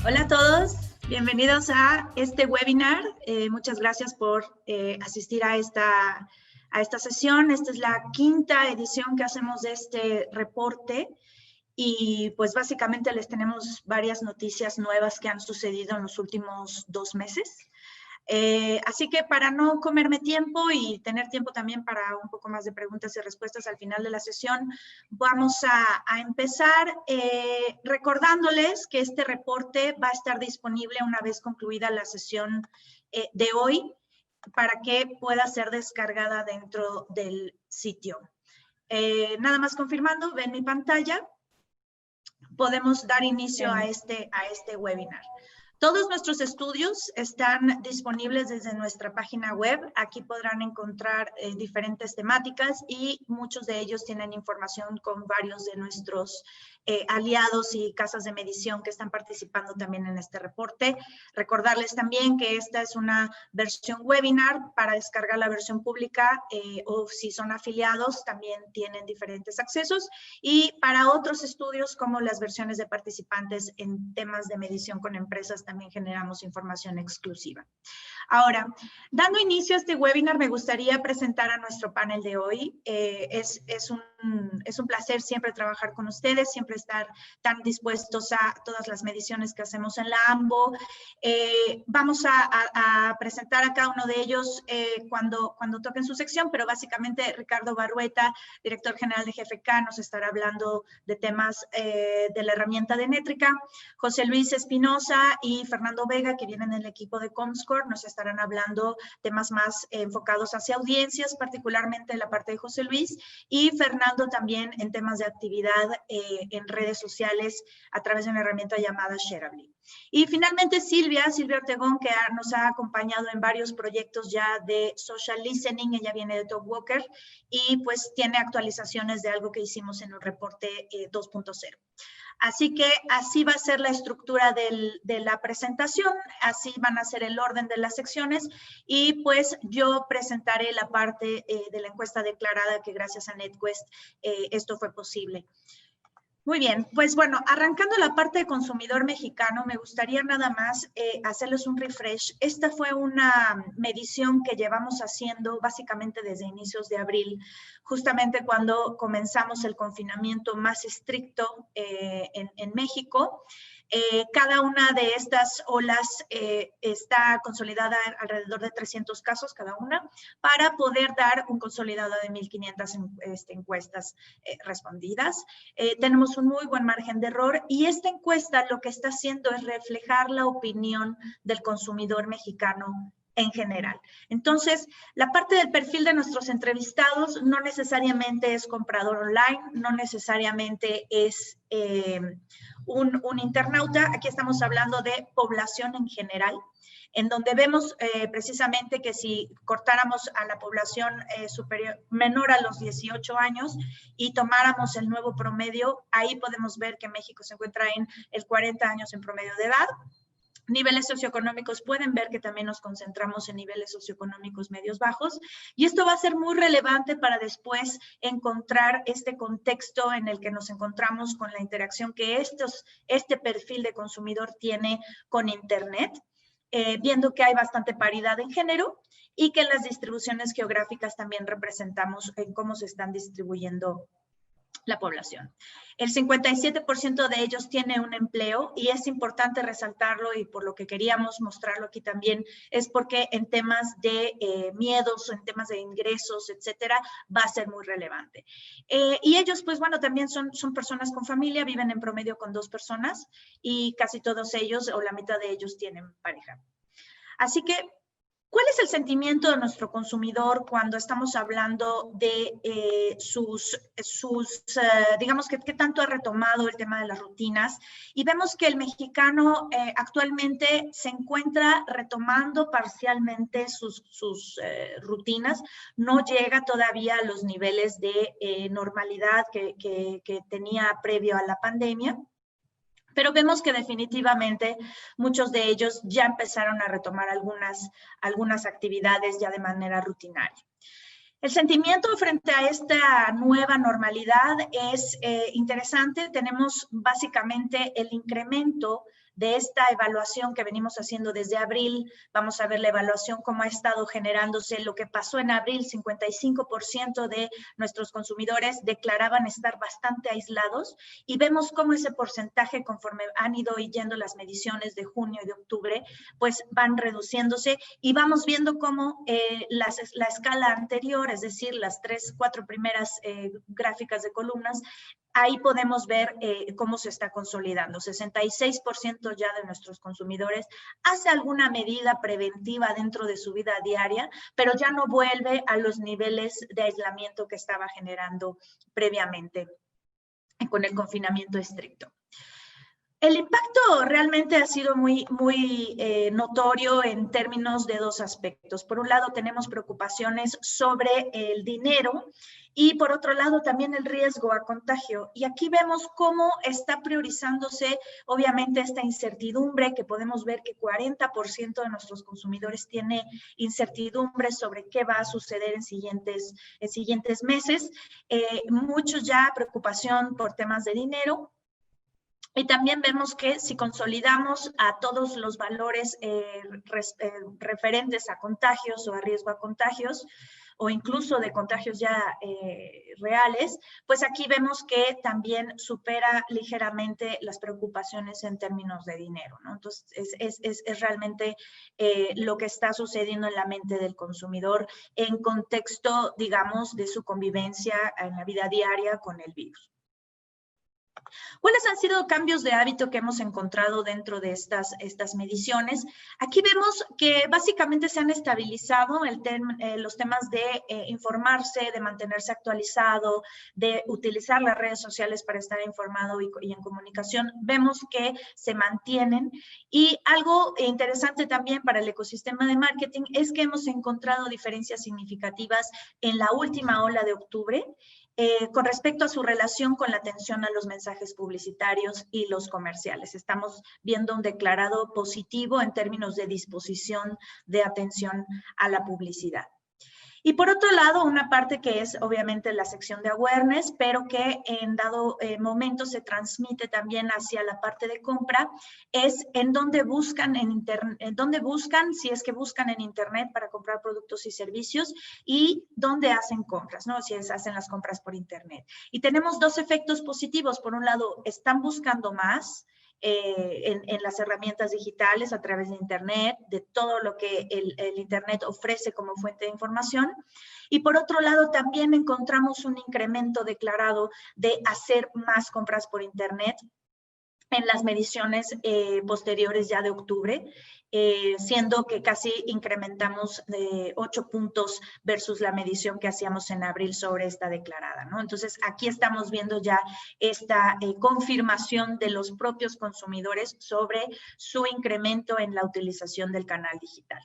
Hola a todos, bienvenidos a este webinar. Muchas gracias por asistir a esta sesión. Esta es la quinta edición que hacemos de este reporte y pues básicamente les tenemos varias noticias nuevas que han sucedido en los últimos 2 meses. Así que para no comerme tiempo y tener tiempo también para un poco más de preguntas y respuestas al final de la sesión, vamos a empezar recordándoles que este reporte va a estar disponible una vez concluida la sesión de hoy para que pueda ser descargada dentro del sitio. Nada más confirmando, ven mi pantalla, podemos dar inicio a este webinar. Todos nuestros estudios están disponibles desde nuestra página web. Aquí podrán encontrar diferentes temáticas y muchos de ellos tienen información con varios de nuestros aliados y casas de medición que están participando también en este reporte. Recordarles también que esta es una versión webinar. Para descargar la versión pública o si son afiliados también tienen diferentes accesos, y para otros estudios como las versiones de participantes en temas de medición con empresas también generamos información exclusiva. Ahora, dando inicio a este webinar, me gustaría presentar a nuestro panel de hoy. Es un placer siempre trabajar con ustedes, siempre estar tan dispuestos a todas las mediciones que hacemos en la AMBO. Vamos a presentar a cada uno de ellos cuando toquen su sección, pero básicamente Ricardo Barrueta, director general de GFK, nos estará hablando de temas de la herramienta de Nétrica. José Luis Espinosa y Fernando Vega, que vienen del equipo de Comscore, nos estarán hablando temas más enfocados hacia audiencias, particularmente en la parte de José Luis, y Fernando también en temas de actividad en redes sociales a través de una herramienta llamada Shareably. Y finalmente Silvia Ortegón, que nos ha acompañado en varios proyectos ya de social listening. Ella viene de Talkwalker y pues tiene actualizaciones de algo que hicimos en un reporte 2.0. Así que así va a ser la estructura de la presentación, así van a ser el orden de las secciones, y pues yo presentaré la parte de la encuesta declarada, que gracias a NetQuest esto fue posible. Muy bien, pues bueno, arrancando la parte de consumidor mexicano, me gustaría nada más hacerles un refresh. Esta fue una medición que llevamos haciendo básicamente desde inicios de abril, justamente cuando comenzamos el confinamiento más estricto en México. Cada una de estas olas está consolidada alrededor de 300 casos cada una, para poder dar un consolidado de 1,500 encuestas respondidas. Tenemos un muy buen margen de error, y esta encuesta lo que está haciendo es reflejar la opinión del consumidor mexicano en general. Entonces, la parte del perfil de nuestros entrevistados no necesariamente es comprador online, no necesariamente es un internauta. Aquí estamos hablando de población en general, en donde vemos precisamente que si cortáramos a la población menor a los 18 años y tomáramos el nuevo promedio, ahí podemos ver que México se encuentra en el 40 años en promedio de edad. Niveles socioeconómicos, pueden ver que también nos concentramos en niveles socioeconómicos medios bajos, y esto va a ser muy relevante para después encontrar este contexto en el que nos encontramos con la interacción que este perfil de consumidor tiene con Internet, viendo que hay bastante paridad en género y que en las distribuciones geográficas también representamos en cómo se están distribuyendo la población. El 57% de ellos tiene un empleo, y es importante resaltarlo, y por lo que queríamos mostrarlo aquí también, es porque en temas de miedos, en temas de ingresos, etcétera, va a ser muy relevante. Y ellos, pues bueno, también son personas con familia, viven en promedio con 2 personas, y casi todos ellos, o la mitad de ellos, tienen pareja. Así que, ¿cuál es el sentimiento de nuestro consumidor cuando estamos hablando de digamos, qué tanto ha retomado el tema de las rutinas? Y vemos que el mexicano actualmente se encuentra retomando parcialmente sus rutinas. No llega todavía a los niveles de normalidad que tenía previo a la pandemia, pero vemos que definitivamente muchos de ellos ya empezaron a retomar algunas actividades ya de manera rutinaria. El sentimiento frente a esta nueva normalidad es interesante. Tenemos básicamente el incremento de esta evaluación que venimos haciendo desde abril. Vamos a ver la evaluación, cómo ha estado generándose. Lo que pasó en abril, 55% de nuestros consumidores declaraban estar bastante aislados, y vemos cómo ese porcentaje, conforme han ido yendo las mediciones de junio y de octubre, pues van reduciéndose, y vamos viendo cómo la escala anterior, es decir, las 3-4 primeras gráficas de columnas, ahí podemos ver cómo se está consolidando. 66% ya de nuestros consumidores hace alguna medida preventiva dentro de su vida diaria, pero ya no vuelve a los niveles de aislamiento que estaba generando previamente con el confinamiento estricto. El impacto realmente ha sido muy notorio en términos de dos aspectos. Por un lado, tenemos preocupaciones sobre el dinero, y por otro lado también el riesgo a contagio. Y aquí vemos cómo está priorizándose obviamente esta incertidumbre, que podemos ver que 40% de nuestros consumidores tiene incertidumbre sobre qué va a suceder en siguientes meses. Muchos ya preocupación por temas de dinero. Y también vemos que si consolidamos a todos los valores referentes a contagios o a riesgo a contagios, o incluso de contagios ya reales, pues aquí vemos que también supera ligeramente las preocupaciones en términos de dinero, ¿no? Entonces, es realmente lo que está sucediendo en la mente del consumidor en contexto, digamos, de su convivencia en la vida diaria con el virus. ¿Cuáles han sido cambios de hábito que hemos encontrado dentro de estas mediciones? Aquí vemos que básicamente se han estabilizado los temas de informarse, de mantenerse actualizado, de utilizar las redes sociales para estar informado y en comunicación. Vemos que se mantienen, y algo interesante también para el ecosistema de marketing es que hemos encontrado diferencias significativas en la última ola de octubre, con respecto a su relación con la atención a los mensajes publicitarios y los comerciales. Estamos viendo un declarado positivo en términos de disposición de atención a la publicidad. Y por otro lado, una parte que es obviamente la sección de awareness, pero que en dado momento se transmite también hacia la parte de compra, es en dónde buscan en internet, si es que buscan en internet para comprar productos y servicios, y dónde hacen compras, ¿no? Si hacen las compras por internet. Y tenemos dos efectos positivos. Por un lado, están buscando más en las herramientas digitales a través de internet, de todo lo que el internet ofrece como fuente de información. Y por otro lado, también encontramos un incremento declarado de hacer más compras por internet en las mediciones posteriores ya de octubre, siendo que casi incrementamos 8 puntos versus la medición que hacíamos en abril sobre esta declarada, ¿no? Entonces, aquí estamos viendo ya esta confirmación de los propios consumidores sobre su incremento en la utilización del canal digital.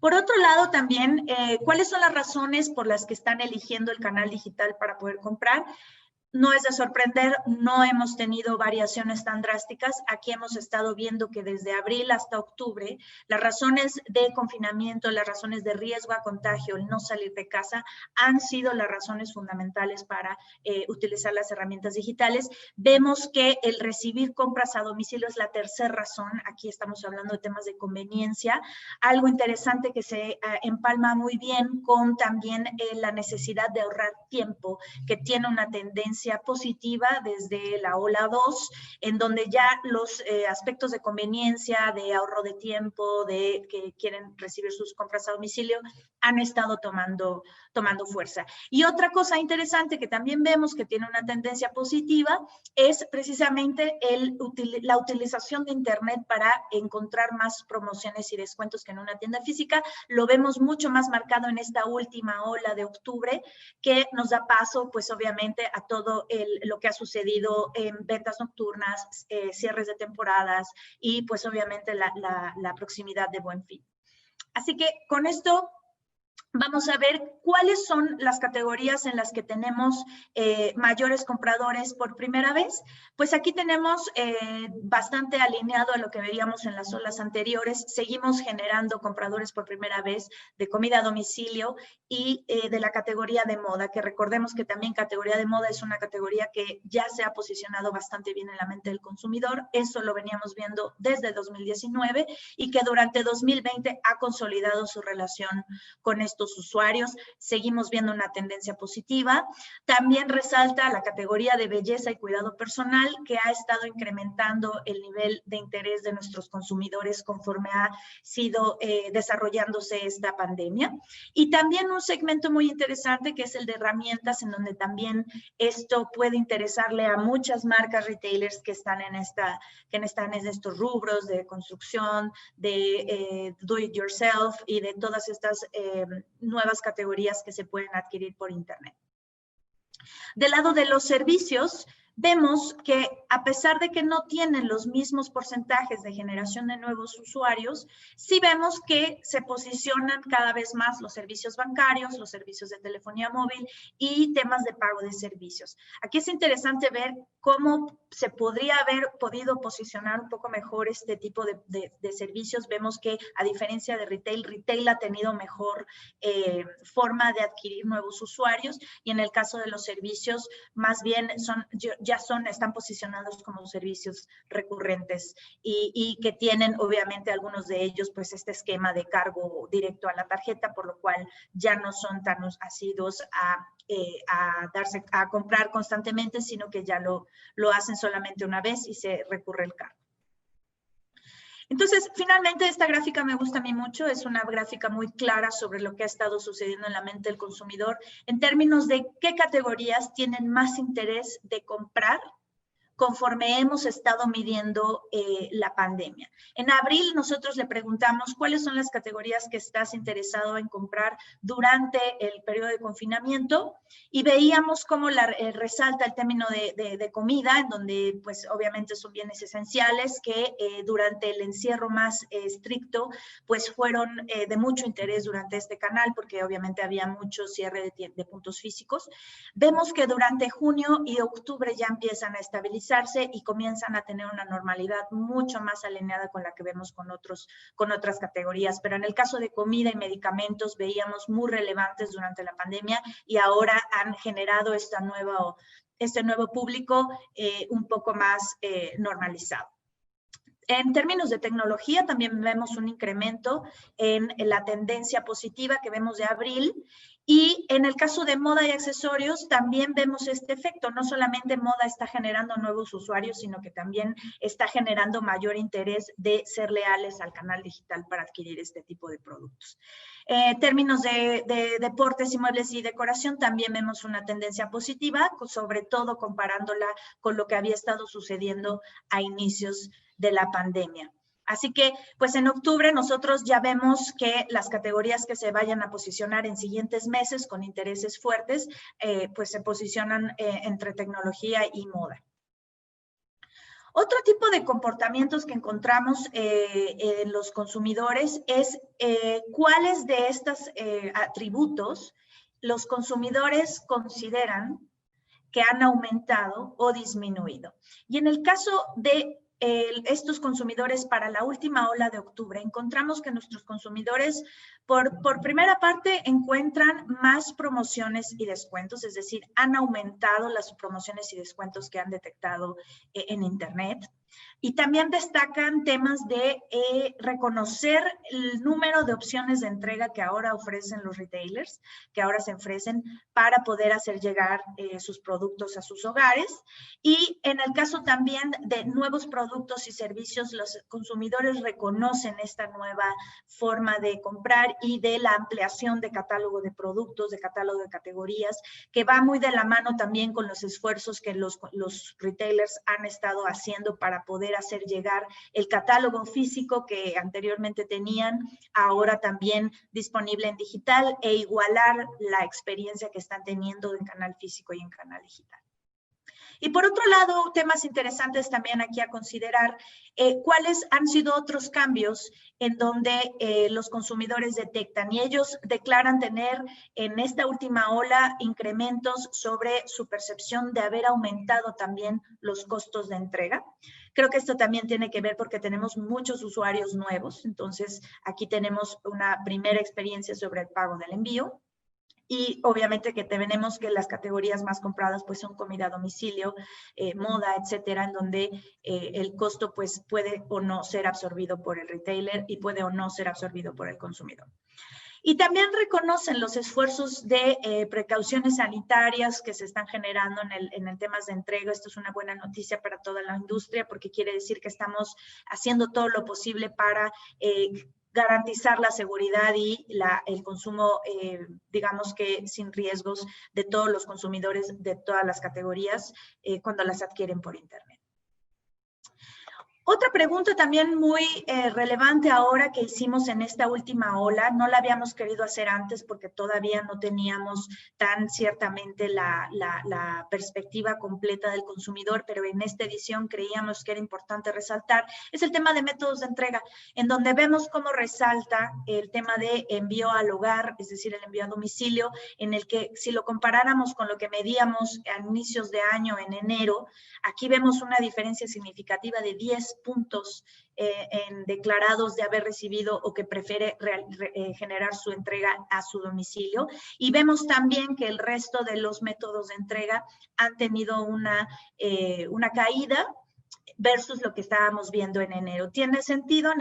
Por otro lado, también, ¿cuáles son las razones por las que están eligiendo el canal digital para poder comprar? No es de sorprender, no hemos tenido variaciones tan drásticas. Aquí hemos estado viendo que desde abril hasta octubre, las razones de confinamiento, las razones de riesgo a contagio, el no salir de casa, han sido las razones fundamentales para utilizar las herramientas digitales. Vemos que el recibir compras a domicilio es la tercera razón. Aquí estamos hablando de temas de conveniencia. Algo interesante que se empalma muy bien con también la necesidad de ahorrar tiempo, que tiene una tendencia positiva desde la ola 2, en donde ya los aspectos de conveniencia, de ahorro de tiempo, de que quieren recibir sus compras a domicilio, han estado tomando fuerza. Y otra cosa interesante que también vemos que tiene una tendencia positiva es precisamente la utilización de internet para encontrar más promociones y descuentos que en una tienda física. Lo vemos mucho más marcado en esta última ola de octubre, que nos da paso, pues obviamente, a todo lo que ha sucedido en ventas nocturnas, cierres de temporadas y pues obviamente la proximidad de Buen Fin. Así que con esto vamos a ver cuáles son las categorías en las que tenemos mayores compradores por primera vez. Pues aquí tenemos bastante alineado a lo que veíamos en las olas anteriores. Seguimos generando compradores por primera vez de comida a domicilio y de la categoría de moda, que recordemos que también categoría de moda es una categoría que ya se ha posicionado bastante bien en la mente del consumidor. Eso lo veníamos viendo desde 2019 y que durante 2020 ha consolidado su relación con estos usuarios. Seguimos viendo una tendencia positiva. También resalta la categoría de belleza y cuidado personal, que ha estado incrementando el nivel de interés de nuestros consumidores conforme ha sido desarrollándose esta pandemia. Y también un segmento muy interesante que es el de herramientas, en donde también esto puede interesarle a muchas marcas retailers que están en estos rubros de construcción, de do it yourself y de todas estas nuevas categorías que se pueden adquirir por Internet. Del lado de los servicios, vemos que a pesar de que no tienen los mismos porcentajes de generación de nuevos usuarios, sí vemos que se posicionan cada vez más los servicios bancarios, los servicios de telefonía móvil y temas de pago de servicios. Aquí es interesante ver cómo se podría haber podido posicionar un poco mejor este tipo de servicios. Vemos que a diferencia de retail ha tenido mejor forma de adquirir nuevos usuarios, y en el caso de los servicios más bien están posicionados como servicios recurrentes y que tienen obviamente algunos de ellos pues este esquema de cargo directo a la tarjeta, por lo cual ya no son tan asiduos a comprar constantemente, sino que ya lo hacen solamente una vez y se recurre el cargo. Entonces, finalmente, esta gráfica me gusta a mí mucho. Es una gráfica muy clara sobre lo que ha estado sucediendo en la mente del consumidor en términos de qué categorías tienen más interés de comprar conforme hemos estado midiendo la pandemia. En abril nosotros le preguntamos cuáles son las categorías que estás interesado en comprar durante el periodo de confinamiento y veíamos cómo resalta el término de comida, en donde pues obviamente son bienes esenciales que durante el encierro más estricto pues fueron de mucho interés durante este canal, porque obviamente había mucho cierre de puntos físicos. Vemos que durante junio y octubre ya empiezan a estabilizarse y comienzan a tener una normalidad mucho más alineada con la que vemos con otras categorías. Pero en el caso de comida y medicamentos veíamos muy relevantes durante la pandemia y ahora han generado este nuevo público un poco más normalizado. En términos de tecnología, también vemos un incremento en la tendencia positiva que vemos de abril. Y en el caso de moda y accesorios, también vemos este efecto. No solamente moda está generando nuevos usuarios, sino que también está generando mayor interés de ser leales al canal digital para adquirir este tipo de productos. Términos de deportes, inmuebles y decoración, también vemos una tendencia positiva, sobre todo comparándola con lo que había estado sucediendo a inicios de la pandemia. Así que, pues en octubre nosotros ya vemos que las categorías que se vayan a posicionar en siguientes meses con intereses fuertes, pues se posicionan entre tecnología y moda. Otro tipo de comportamientos que encontramos en los consumidores es cuáles de estos atributos los consumidores consideran que han aumentado o disminuido. Y en el caso de estos consumidores para la última ola de octubre, encontramos que nuestros consumidores por primera parte encuentran más promociones y descuentos, es decir, han aumentado las promociones y descuentos que han detectado en Internet. Y también destacan temas de reconocer el número de opciones de entrega que ahora ofrecen los retailers, que ahora se ofrecen para poder hacer llegar sus productos a sus hogares. Y en el caso también de nuevos productos y servicios, los consumidores reconocen esta nueva forma de comprar y de la ampliación de catálogo de productos, de catálogo de categorías, que va muy de la mano también con los esfuerzos que los retailers han estado haciendo para poder hacer llegar el catálogo físico que anteriormente tenían, ahora también disponible en digital, e igualar la experiencia que están teniendo en canal físico y en canal digital. Y por otro lado, temas interesantes también aquí a considerar, cuáles han sido otros cambios en donde los consumidores detectan y ellos declaran tener en esta última ola incrementos sobre su percepción de haber aumentado también los costos de entrega. Creo que esto también tiene que ver porque tenemos muchos usuarios nuevos, entonces aquí tenemos una primera experiencia sobre el pago del envío. Y obviamente que tenemos que las categorías más compradas pues son comida a domicilio, moda, etcétera, en donde el costo pues puede o no ser absorbido por el retailer y puede o no ser absorbido por el consumidor. Y también reconocen los esfuerzos de precauciones sanitarias que se están generando en el temas de entrega. Esto es una buena noticia para toda la industria porque quiere decir que estamos haciendo todo lo posible para garantizar la seguridad y el consumo, digamos que sin riesgos de todos los consumidores de todas las categorías cuando las adquieren por Internet. Otra pregunta también muy relevante ahora que hicimos en esta última ola, no la habíamos querido hacer antes porque todavía no teníamos tan ciertamente la perspectiva completa del consumidor, pero en esta edición creíamos que era importante resaltar, es el tema de métodos de entrega, en donde vemos cómo resalta el tema de envío al hogar, es decir, el envío a domicilio, en el que si lo comparáramos con lo que medíamos a inicios de año en enero, aquí vemos una diferencia significativa de 10 puntos en declarados de haber recibido o que prefiere generar su entrega a su domicilio. Y vemos también que el resto de los métodos de entrega han tenido una caída versus lo que estábamos viendo en enero. Tiene sentido,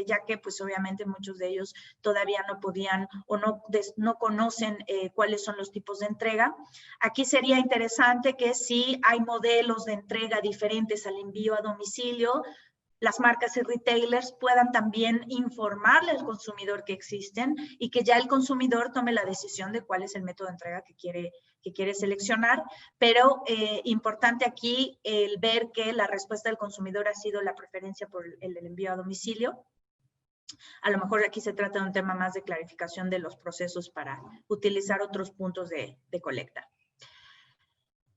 ya que pues obviamente muchos de ellos todavía no podían o no conocen cuáles son los tipos de entrega. Aquí sería interesante que si hay modelos de entrega diferentes al envío a domicilio, las marcas y retailers puedan también informarle al consumidor que existen y que ya el consumidor tome la decisión de cuál es el método de entrega que quiere seleccionar, pero importante aquí el ver que la respuesta del consumidor ha sido la preferencia por el envío a domicilio. A lo mejor aquí se trata de un tema más de clarificación de los procesos para utilizar otros puntos de colecta.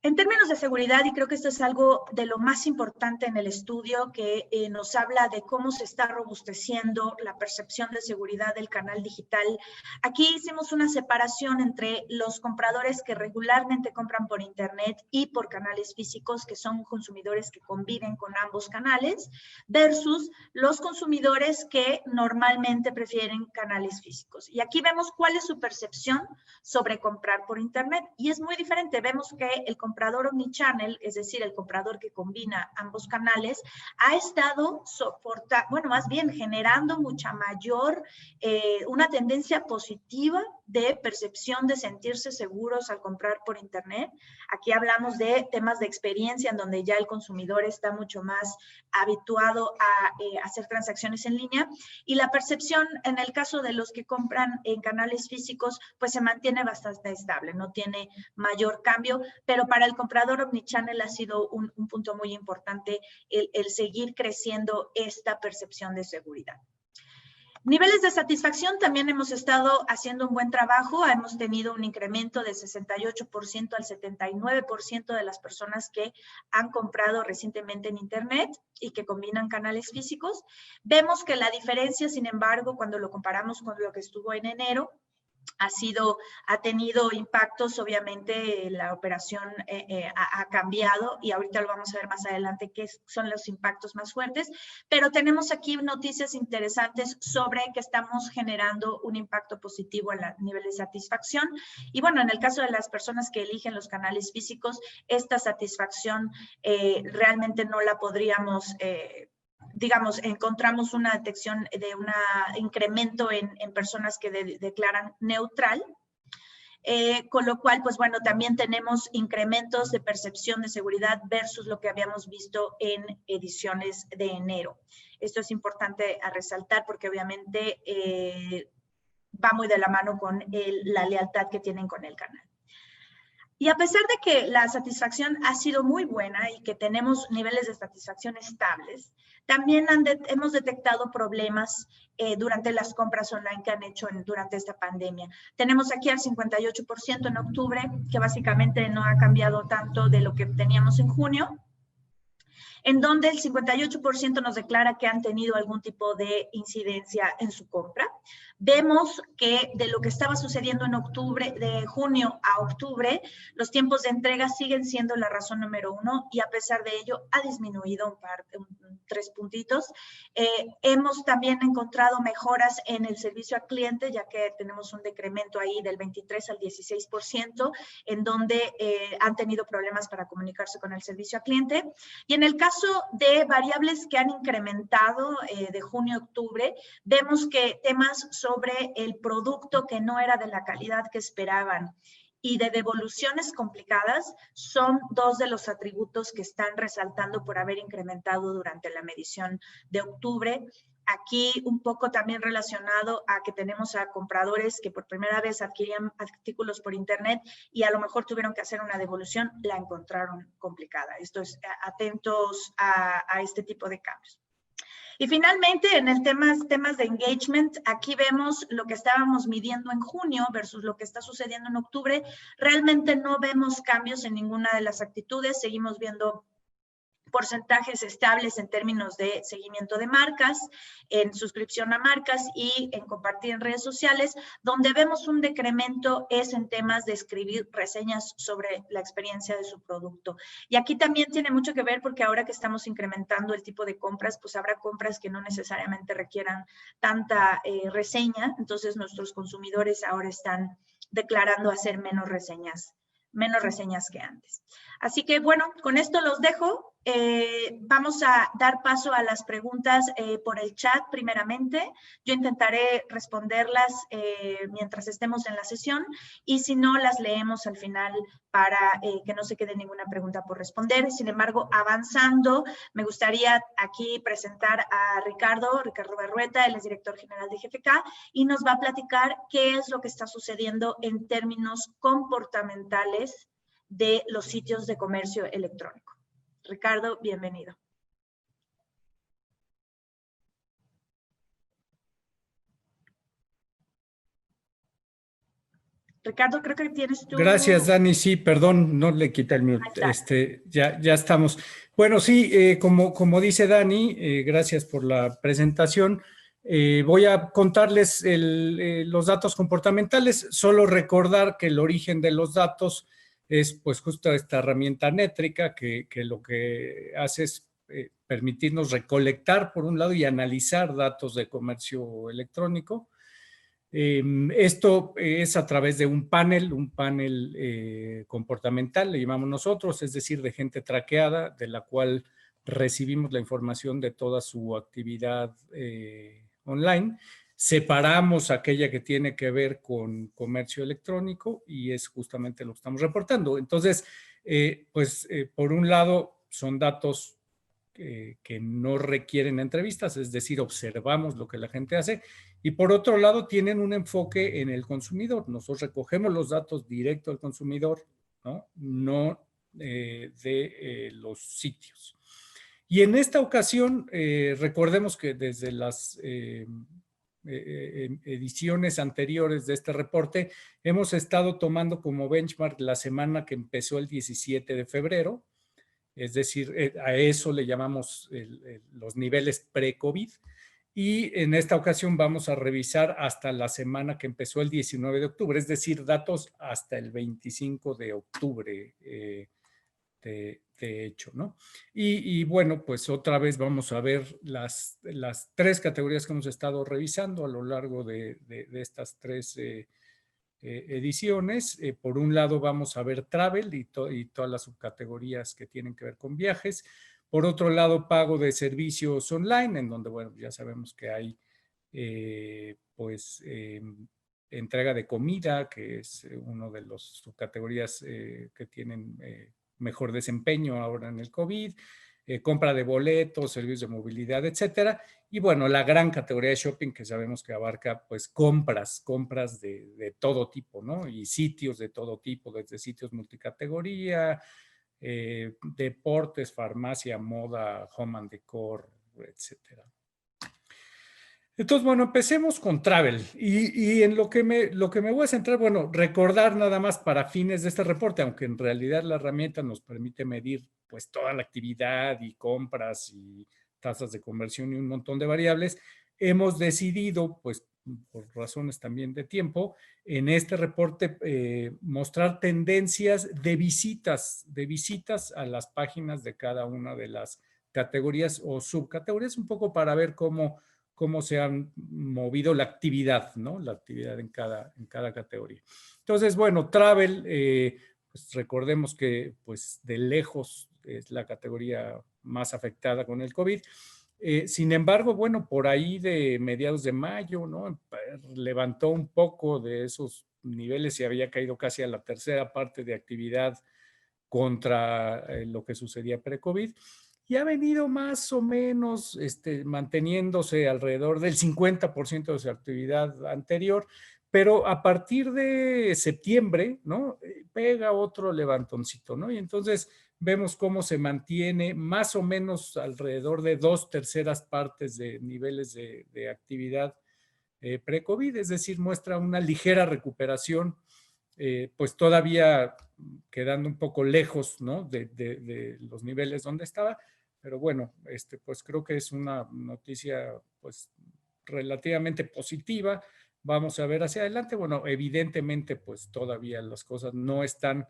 En términos de seguridad, y creo que esto es algo de lo más importante en el estudio, que nos habla de cómo se está robusteciendo la percepción de seguridad del canal digital. Aquí hicimos una separación entre los compradores que regularmente compran por Internet y por canales físicos, que son consumidores que conviven con ambos canales, versus los consumidores que normalmente prefieren canales físicos. Y aquí vemos cuál es su percepción sobre comprar por Internet. Y es muy diferente. Vemos que el comprador omnichannel, es decir, el comprador que combina ambos canales, ha estado más bien generando mucha mayor, una tendencia positiva de percepción de sentirse seguros al comprar por Internet. Aquí hablamos de temas de experiencia en donde ya el consumidor está mucho más habituado a hacer transacciones en línea y la percepción en el caso de los que compran en canales físicos pues se mantiene bastante estable, no tiene mayor cambio, pero para el comprador omnichannel ha sido un punto muy importante el seguir creciendo esta percepción de seguridad. Niveles de satisfacción, también hemos estado haciendo un buen trabajo, hemos tenido un incremento del 68% al 79% de las personas que han comprado recientemente en Internet y que combinan canales físicos. Vemos que la diferencia, sin embargo, cuando lo comparamos con lo que estuvo en enero, ha tenido impactos, obviamente la operación ha cambiado y ahorita lo vamos a ver más adelante qué son los impactos más fuertes, pero tenemos aquí noticias interesantes sobre que estamos generando un impacto positivo en el nivel de satisfacción y bueno, en el caso de las personas que eligen los canales físicos, esta satisfacción realmente no la podríamos digamos, encontramos una detección de un incremento en personas que declaran neutral, con lo cual, pues bueno, también tenemos incrementos de percepción de seguridad versus lo que habíamos visto en ediciones de enero. Esto es importante a resaltar porque obviamente va muy de la mano con la lealtad que tienen con el canal. Y a pesar de que la satisfacción ha sido muy buena y que tenemos niveles de satisfacción estables, también hemos detectado problemas durante las compras online que han hecho durante esta pandemia. Tenemos aquí al 58% en octubre, que básicamente no ha cambiado tanto de lo que teníamos en junio, en donde el 58% nos declara que han tenido algún tipo de incidencia en su compra. Vemos que de lo que estaba sucediendo en octubre, de junio a octubre, los tiempos de entrega siguen siendo la razón número uno y a pesar de ello ha disminuido 3 puntitos. Hemos también encontrado mejoras en el servicio al cliente, ya que tenemos un decremento ahí del 23 al 16%, en donde han tenido problemas para comunicarse con el servicio al cliente. Y en el caso de variables que han incrementado de junio a octubre, vemos que temas sobre el producto que no era de la calidad que esperaban y de devoluciones complicadas son dos de los atributos que están resaltando por haber incrementado durante la medición de octubre. Aquí un poco también relacionado a que tenemos a compradores que por primera vez adquirían artículos por internet y a lo mejor tuvieron que hacer una devolución, la encontraron complicada. Esto es, atentos a este tipo de cambios. Y finalmente, en el temas de engagement, aquí vemos lo que estábamos midiendo en junio versus lo que está sucediendo en octubre. Realmente no vemos cambios en ninguna de las actitudes, seguimos viendo porcentajes estables en términos de seguimiento de marcas, en suscripción a marcas y en compartir en redes sociales. Donde vemos un decremento es en temas de escribir reseñas sobre la experiencia de su producto. Y aquí también tiene mucho que ver porque ahora que estamos incrementando el tipo de compras, pues habrá compras que no necesariamente requieran tanta reseña. Entonces nuestros consumidores ahora están declarando hacer menos reseñas que antes. Así que bueno, con esto los dejo. Vamos a dar paso a las preguntas por el chat primeramente. Yo intentaré responderlas mientras estemos en la sesión y si no, las leemos al final para que no se quede ninguna pregunta por responder. Sin embargo, avanzando, me gustaría aquí presentar a Ricardo Berrueta, él es director general de GFK y nos va a platicar qué es lo que está sucediendo en términos comportamentales de los sitios de comercio electrónico. Ricardo, bienvenido. Ricardo, creo que tienes tú... Gracias, Dani. Sí, perdón, no le quité el mute. Ya estamos. Bueno, sí, como dice Dani, gracias por la presentación. Voy a contarles los datos comportamentales. Solo recordar que el origen de los datos es pues justo esta herramienta Nétrica que lo que hace es permitirnos recolectar por un lado y analizar datos de comercio electrónico. Esto es a través de un panel comportamental, le llamamos nosotros, es decir, de gente traqueada, de la cual recibimos la información de toda su actividad online. Separamos aquella que tiene que ver con comercio electrónico y es justamente lo que estamos reportando. Entonces, por un lado, son datos que no requieren entrevistas, es decir, observamos lo que la gente hace, y por otro lado tienen un enfoque en el consumidor. Nosotros recogemos los datos directo al consumidor, no de los sitios. Y en esta ocasión, recordemos que desde las ediciones anteriores de este reporte, hemos estado tomando como benchmark la semana que empezó el 17 de febrero, es decir, a eso le llamamos los niveles pre-COVID. Y en esta ocasión vamos a revisar hasta la semana que empezó el 19 de octubre, es decir, datos hasta el 25 de octubre, de hecho, ¿no? Y bueno, pues otra vez vamos a ver las 3 categorías que hemos estado revisando a lo largo de estas 3 ediciones. Por un lado vamos a ver travel y todas las subcategorías que tienen que ver con viajes. Por otro lado, pago de servicios online, en donde, bueno, ya sabemos que hay entrega de comida, que es uno de las subcategorías que tienen mejor desempeño ahora en el COVID. compra de boletos, servicios de movilidad, etcétera. Y bueno, la gran categoría de shopping que sabemos que abarca pues compras de todo tipo, ¿no? Y sitios de todo tipo, desde sitios multicategoría, deportes, farmacia, moda, home and decor, etcétera. Entonces, bueno, empecemos con travel y en lo que me voy a centrar, bueno, recordar nada más para fines de este reporte, aunque en realidad la herramienta nos permite medir pues toda la actividad y compras y tasas de conversión y un montón de variables, hemos decidido, pues por razones también de tiempo, en este reporte mostrar tendencias de visitas a las páginas de cada una de las categorías o subcategorías, un poco para ver cómo se han movido la actividad, ¿no? La actividad en cada categoría. Entonces, bueno, travel, pues recordemos que pues de lejos es la categoría más afectada con el COVID. Sin embargo, bueno, por ahí de mediados de mayo, ¿no? Levantó un poco de esos niveles y había caído casi a la tercera parte de actividad contra lo que sucedía pre-COVID y ha venido más o menos manteniéndose alrededor del 50% de su actividad anterior, pero a partir de septiembre, ¿no? Pega otro levantoncito, ¿no? Y entonces vemos cómo se mantiene más o menos alrededor de 2/3 de niveles de actividad pre-COVID, es decir, muestra una ligera recuperación, pues todavía quedando un poco lejos, ¿no? de los niveles donde estaba, pero bueno, pues creo que es una noticia pues relativamente positiva. Vamos a ver hacia adelante. Bueno, evidentemente pues todavía las cosas no están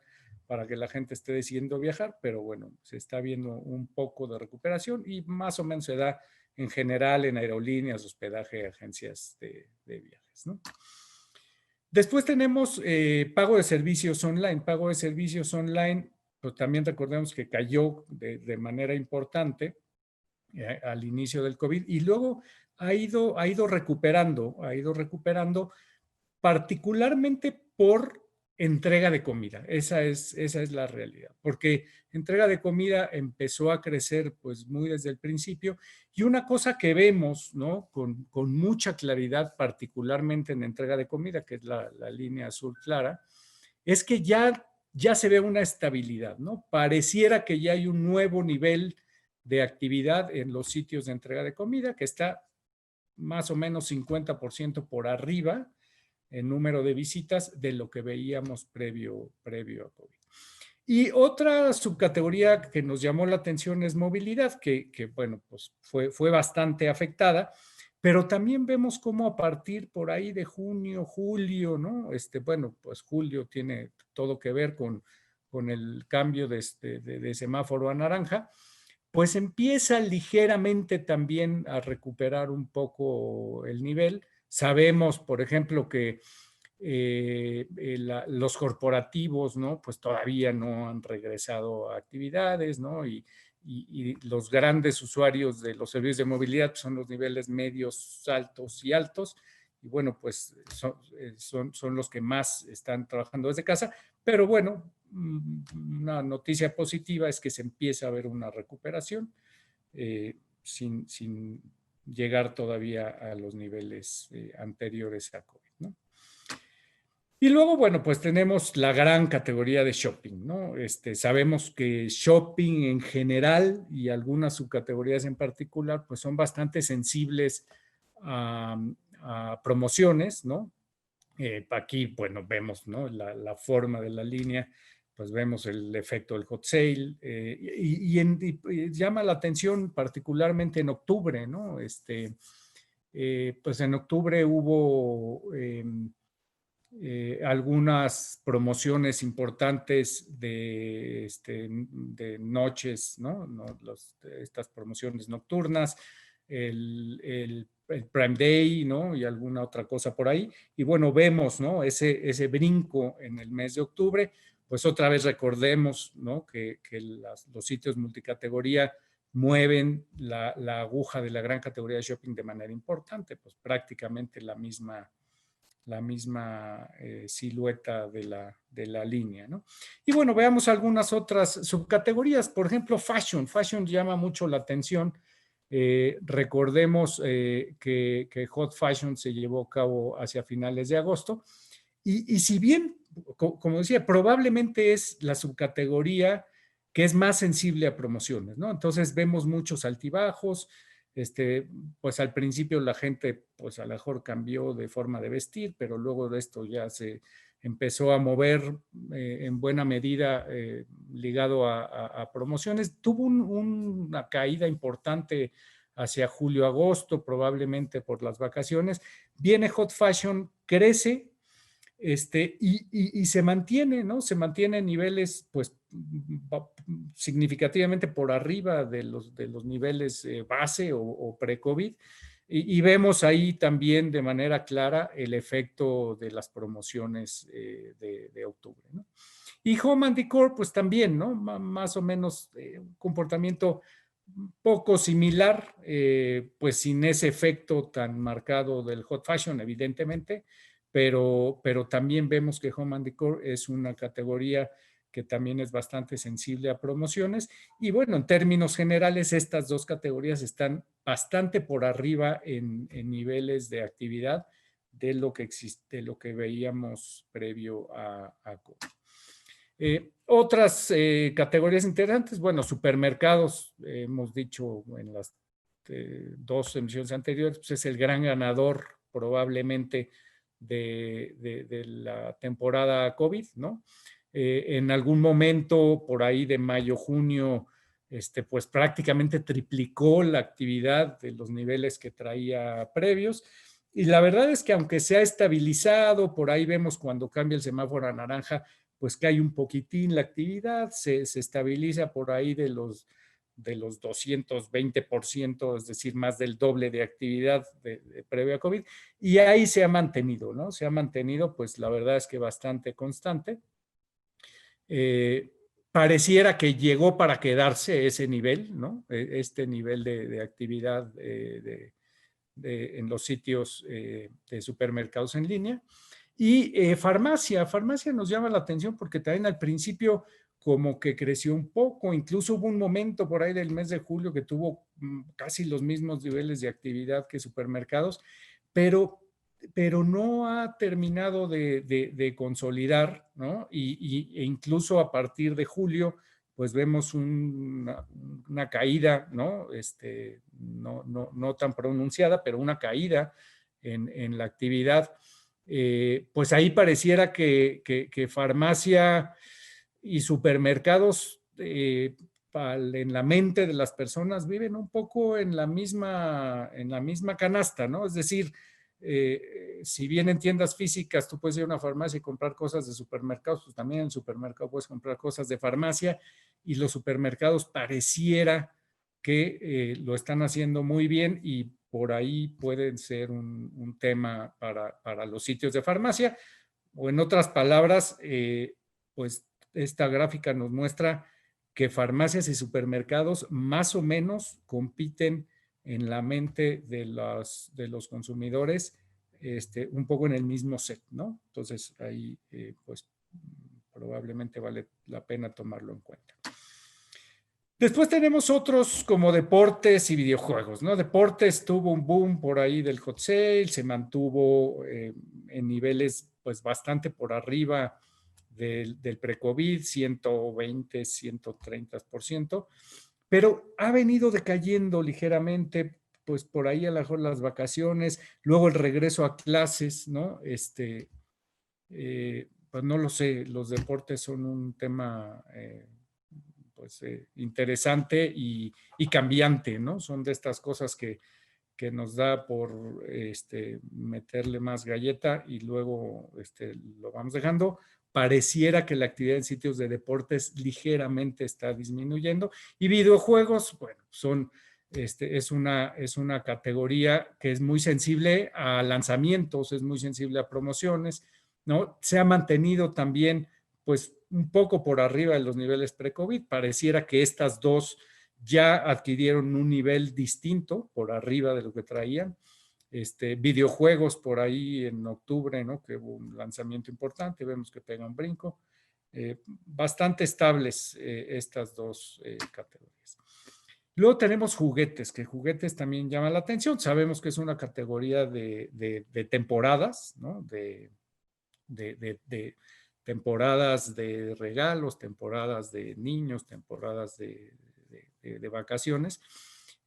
para que la gente esté decidiendo viajar, pero bueno, se está viendo un poco de recuperación y más o menos se da en general en aerolíneas, hospedaje, agencias de viajes, ¿no? Después tenemos pago de servicios online. Pago de servicios online, pues también recordemos que cayó de manera importante al inicio del COVID y luego ha ido recuperando, particularmente por entrega de comida. Esa es la realidad, porque entrega de comida empezó a crecer pues muy desde el principio y una cosa que vemos, ¿no? Con mucha claridad, particularmente en entrega de comida, que es la línea azul clara, es que ya se ve una estabilidad, ¿no? Pareciera que ya hay un nuevo nivel de actividad en los sitios de entrega de comida que está más o menos 50% por arriba en número de visitas de lo que veíamos previo a COVID. Y otra subcategoría que nos llamó la atención es movilidad, que bueno, pues fue bastante afectada, pero también vemos cómo a partir por ahí de junio, julio, ¿no? Bueno, pues julio tiene todo que ver con el cambio de semáforo a naranja, pues empieza ligeramente también a recuperar un poco el nivel. Sabemos, por ejemplo, que los corporativos, ¿no? Pues todavía no han regresado a actividades, ¿no? Y los grandes usuarios de los servicios de movilidad son los niveles medios, altos y altos. Y bueno, pues son los que más están trabajando desde casa. Pero bueno, una noticia positiva es que se empieza a ver una recuperación sin llegar todavía a los niveles anteriores a COVID, ¿no? Y luego, bueno, pues tenemos la gran categoría de shopping, ¿no? Sabemos que shopping en general y algunas subcategorías en particular, pues son bastante sensibles a promociones, ¿no? Aquí, bueno, vemos, ¿no? La forma de la línea, pues vemos el efecto del hot sale y llama la atención particularmente en octubre, ¿no? Pues en octubre hubo algunas promociones importantes de noches, ¿no? Estas promociones nocturnas, el Prime Day, ¿no? Y alguna otra cosa por ahí. Y bueno, vemos, ¿no? Ese brinco en el mes de octubre. Pues otra vez recordemos, ¿no? Que los sitios multicategoría mueven la aguja de la gran categoría de shopping de manera importante, pues prácticamente la misma silueta de la línea, ¿no? Y bueno, veamos algunas otras subcategorías. Por ejemplo, fashion. Fashion llama mucho la atención. Recordemos que Hot Fashion se llevó a cabo hacia finales de agosto. Y si bien, como decía, probablemente es la subcategoría que es más sensible a promociones, ¿no? Entonces vemos muchos altibajos. Pues al principio la gente, pues a lo mejor cambió de forma de vestir, pero luego de esto ya se empezó a mover en buena medida ligado a promociones. Tuvo una caída importante hacia julio-agosto, probablemente por las vacaciones. Viene Hot Fashion, crece y se mantiene, ¿no? Se mantiene en niveles, pues, significativamente por arriba de los niveles base o pre-COVID. Y vemos ahí también de manera clara el efecto de las promociones de octubre, ¿no? Y Home and Decor, pues también, ¿no? Más o menos un comportamiento poco similar, pues sin ese efecto tan marcado del hot fashion, evidentemente, pero también vemos que Home and Decor es una categoría que también es bastante sensible a promociones. Y bueno, en términos generales, estas dos categorías están bastante por arriba en niveles de actividad de lo que existe, de lo que veíamos previo a COVID. Otras categorías interesantes, bueno, supermercados, hemos dicho en las dos emisiones anteriores, pues es el gran ganador probablemente de la temporada COVID, ¿no? En algún momento por ahí de mayo, junio, pues prácticamente triplicó la actividad de los niveles que traía previos. Y la verdad es que aunque se ha estabilizado, por ahí vemos cuando cambia el semáforo a naranja, pues cae un poquitín la actividad, se estabiliza por ahí de los 220%, es decir, más del doble de actividad de previa a COVID, y ahí se ha mantenido, ¿no? Se ha mantenido, pues la verdad es que bastante constante. Pareciera que llegó para quedarse ese nivel, ¿no? Este nivel de actividad en los sitios de supermercados en línea. Y farmacia nos llama la atención porque también al principio como que creció un poco, incluso hubo un momento por ahí del mes de julio que tuvo casi los mismos niveles de actividad que supermercados, pero no ha terminado de consolidar, ¿no? E incluso a partir de julio, pues vemos una caída, ¿no? No tan pronunciada, pero una caída en la actividad. Pues ahí pareciera que farmacia y supermercados en la mente de las personas viven un poco en la misma canasta, ¿no? Es decir, si bien en tiendas físicas tú puedes ir a una farmacia y comprar cosas de supermercados, pues también en el supermercado puedes comprar cosas de farmacia, y los supermercados pareciera que lo están haciendo muy bien, y por ahí pueden ser un tema para los sitios de farmacia. O en otras palabras, pues esta gráfica nos muestra que farmacias y supermercados más o menos compiten en la mente de los consumidores, un poco en el mismo set, ¿no? Entonces ahí pues probablemente vale la pena tomarlo en cuenta. Después tenemos otros como deportes y videojuegos, ¿no? Deportes tuvo un boom por ahí del hot sale, se mantuvo en niveles pues bastante por arriba del pre-COVID, 120, 130%, pero ha venido decayendo ligeramente, pues por ahí a lo mejor las vacaciones, luego el regreso a clases, ¿no? Pues no lo sé, los deportes son un tema pues interesante y cambiante, ¿no? Son de estas cosas que nos da por meterle más galleta y luego lo vamos dejando. Pareciera que la actividad en sitios de deportes ligeramente está disminuyendo, y videojuegos, bueno, es una categoría que es muy sensible a lanzamientos, es muy sensible a promociones, ¿no? Se ha mantenido también, pues, un poco por arriba de los niveles pre-COVID. Pareciera que estas dos ya adquirieron un nivel distinto por arriba de lo que traían. Videojuegos por ahí en octubre, ¿no? Que hubo un lanzamiento importante, vemos que pega un brinco. Bastante estables estas dos categorías. Luego tenemos juguetes, que juguetes también llaman la atención. Sabemos que es una categoría de temporadas, ¿no? De temporadas de regalos, temporadas de niños, temporadas de vacaciones.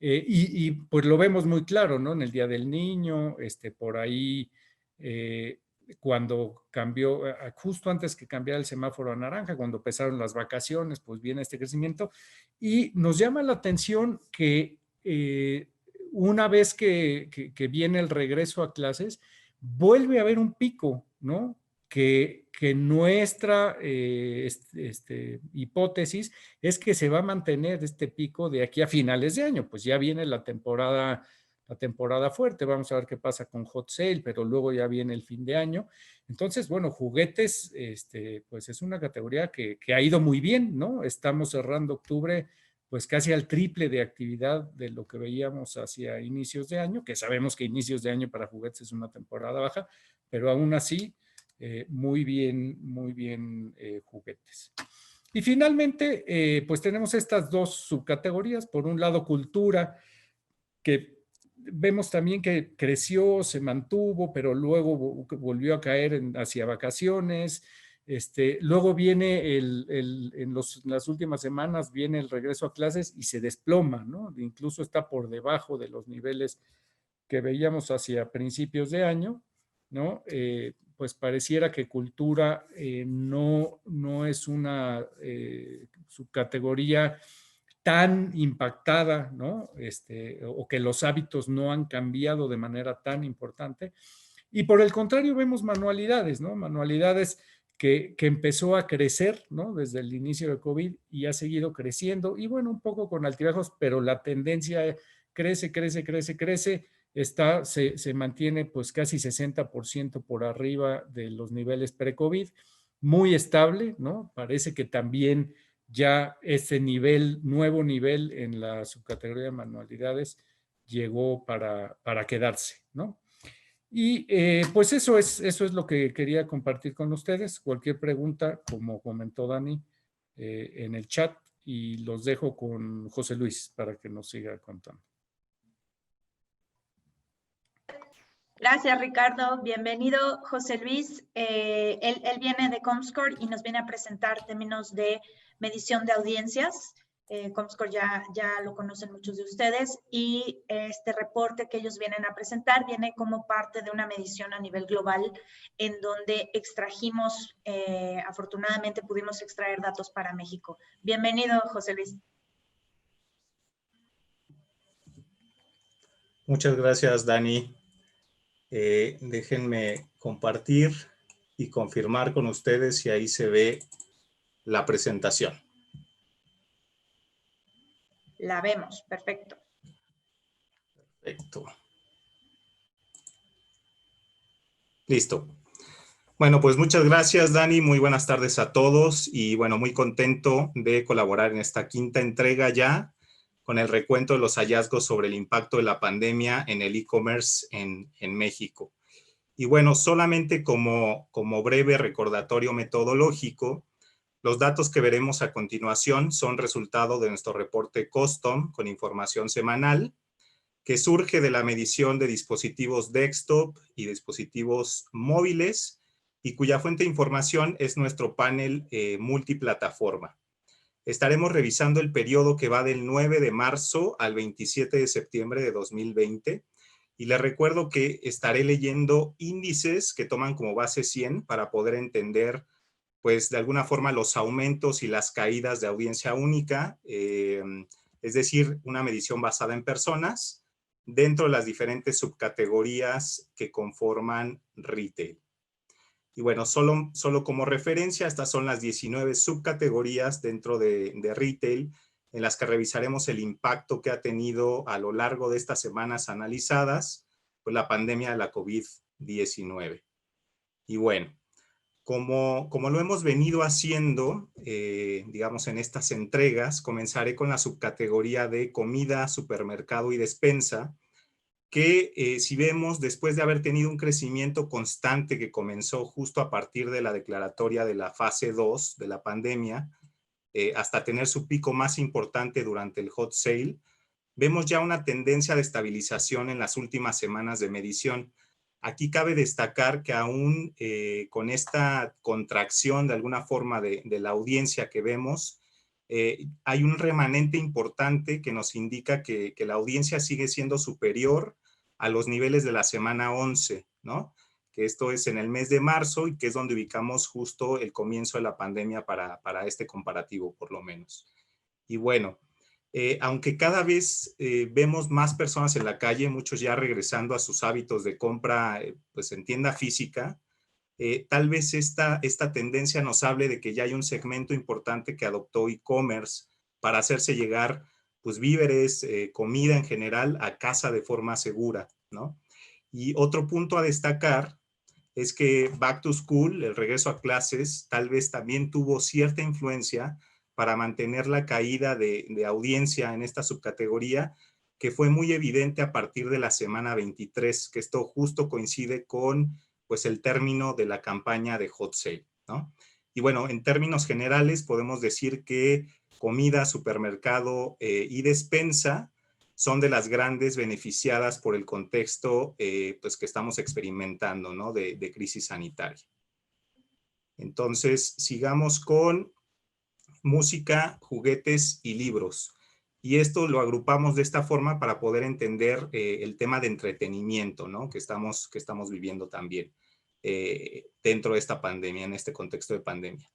Y pues lo vemos muy claro, ¿no? En el Día del Niño, por ahí, cuando cambió, justo antes que cambiara el semáforo a naranja, cuando empezaron las vacaciones, pues viene este crecimiento. Y nos llama la atención que una vez que viene el regreso a clases, vuelve a haber un pico, ¿no? Que nuestra hipótesis es que se va a mantener este pico de aquí a finales de año, pues ya viene la temporada fuerte, vamos a ver qué pasa con Hot Sale, pero luego ya viene el fin de año. Entonces, bueno, juguetes, pues es una categoría que ha ido muy bien, ¿no? Estamos cerrando octubre pues casi al triple de actividad de lo que veíamos hacia inicios de año, que sabemos que inicios de año para juguetes es una temporada baja, pero aún así, muy bien juguetes. Y finalmente, pues tenemos estas dos subcategorías. Por un lado, cultura, que vemos también que creció, se mantuvo, pero luego volvió a caer hacia vacaciones. Luego viene en las últimas semanas viene el regreso a clases y se desploma, ¿no? Incluso está por debajo de los niveles que veíamos hacia principios de año, ¿no? Pues pareciera que cultura no es una subcategoría tan impactada, ¿no? O que los hábitos no han cambiado de manera tan importante. Y por el contrario, vemos manualidades, ¿no? Manualidades que empezó a crecer, ¿no? Desde el inicio de COVID y ha seguido creciendo. Y bueno, un poco con altibajos, pero la tendencia crece, se mantiene pues casi 60% por arriba de los niveles pre-COVID, muy estable, ¿no? Parece que también ya ese nuevo nivel en la subcategoría de manualidades llegó para quedarse, ¿no? Y pues eso es lo que quería compartir con ustedes. Cualquier pregunta, como comentó Dani, en el chat, y los dejo con José Luis para que nos siga contando. Gracias, Ricardo. Bienvenido, José Luis. Él viene de Comscore y nos viene a presentar términos de medición de audiencias. Comscore ya lo conocen muchos de ustedes y este reporte que ellos vienen a presentar viene como parte de una medición a nivel global en donde extrajimos, afortunadamente pudimos extraer datos para México. Bienvenido, José Luis. Muchas gracias, Dani. Déjenme compartir y confirmar con ustedes si ahí se ve la presentación. La vemos, perfecto. Perfecto. Listo. Bueno, pues muchas gracias, Dani. Muy buenas tardes a todos y bueno, muy contento de colaborar en esta quinta entrega ya con el recuento de los hallazgos sobre el impacto de la pandemia en el e-commerce en México. Y bueno, solamente como breve recordatorio metodológico, los datos que veremos a continuación son resultado de nuestro reporte custom con información semanal que surge de la medición de dispositivos desktop y dispositivos móviles y cuya fuente de información es nuestro panel multiplataforma. Estaremos revisando el periodo que va del 9 de marzo al 27 de septiembre de 2020 y les recuerdo que estaré leyendo índices que toman como base 100 para poder entender pues de alguna forma los aumentos y las caídas de audiencia única, es decir, una medición basada en personas dentro de las diferentes subcategorías que conforman retail. Y bueno, solo como referencia, estas son las 19 subcategorías dentro de retail en las que revisaremos el impacto que ha tenido a lo largo de estas semanas analizadas pues la pandemia de la COVID-19. Y bueno, como lo hemos venido haciendo, digamos, en estas entregas, comenzaré con la subcategoría de comida, supermercado y despensa, que si vemos, después de haber tenido un crecimiento constante que comenzó justo a partir de la declaratoria de la fase 2 de la pandemia, hasta tener su pico más importante durante el hot sale, vemos ya una tendencia de estabilización en las últimas semanas de medición. Aquí cabe destacar que aún con esta contracción de alguna forma de la audiencia que vemos, hay un remanente importante que nos indica que la audiencia sigue siendo superior a los niveles de la semana 11, ¿no? Que esto es en el mes de marzo y que es donde ubicamos justo el comienzo de la pandemia para este comparativo, por lo menos. Y bueno, aunque cada vez vemos más personas en la calle, muchos ya regresando a sus hábitos de compra pues en tienda física, tal vez esta tendencia nos hable de que ya hay un segmento importante que adoptó e-commerce para hacerse llegar pues víveres, comida en general a casa de forma segura, ¿no? Y otro punto a destacar es que Back to School, el regreso a clases, tal vez también tuvo cierta influencia para mantener la caída de audiencia en esta subcategoría, que fue muy evidente a partir de la semana 23, que esto justo coincide con pues, el término de la campaña de Hot Sale, ¿no? Y bueno, en términos generales podemos decir que comida, supermercado y despensa son de las grandes beneficiadas por el contexto pues que estamos experimentando, ¿no? de crisis sanitaria. Entonces, sigamos con música, juguetes y libros. Y esto lo agrupamos de esta forma para poder entender el tema de entretenimiento, ¿no? que estamos viviendo también dentro de esta pandemia, en este contexto de pandemia.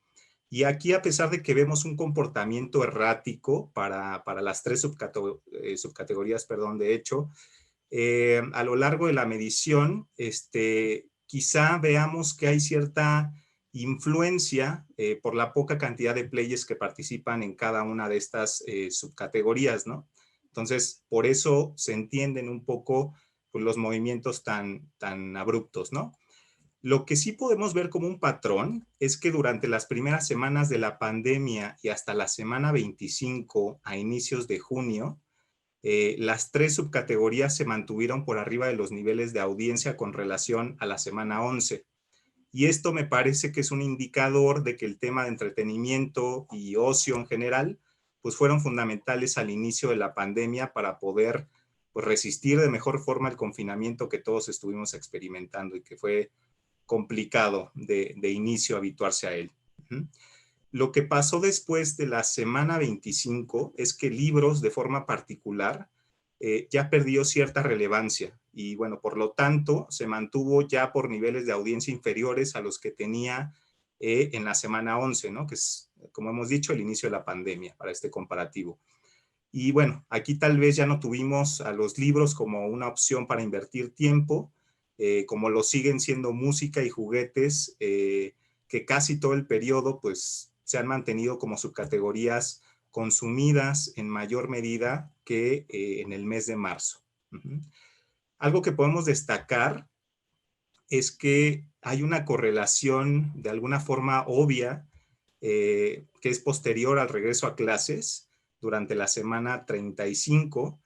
Y aquí, a pesar de que vemos un comportamiento errático para las tres subcategorías, perdón, de hecho, a lo largo de la medición, quizá veamos que hay cierta influencia por la poca cantidad de players que participan en cada una de estas subcategorías, ¿no? Entonces, por eso se entienden un poco pues, los movimientos tan abruptos, ¿no? Lo que sí podemos ver como un patrón es que durante las primeras semanas de la pandemia y hasta la semana 25 a inicios de junio, las tres subcategorías se mantuvieron por arriba de los niveles de audiencia con relación a la semana 11. Y esto me parece que es un indicador de que el tema de entretenimiento y ocio en general, pues fueron fundamentales al inicio de la pandemia para poder pues, resistir de mejor forma el confinamiento que todos estuvimos experimentando y que fue complicado de inicio habituarse a él. Lo que pasó después de la semana 25 es que libros de forma particular ya perdió cierta relevancia y bueno, por lo tanto se mantuvo ya por niveles de audiencia inferiores a los que tenía en la semana 11, ¿no? Que es, como hemos dicho, el inicio de la pandemia para este comparativo. Y bueno, aquí tal vez ya no tuvimos a los libros como una opción para invertir tiempo, como lo siguen siendo música y juguetes, que casi todo el periodo pues se han mantenido como subcategorías consumidas en mayor medida que en el mes de marzo. Algo que podemos destacar es que hay una correlación de alguna forma obvia que es posterior al regreso a clases durante la semana 35,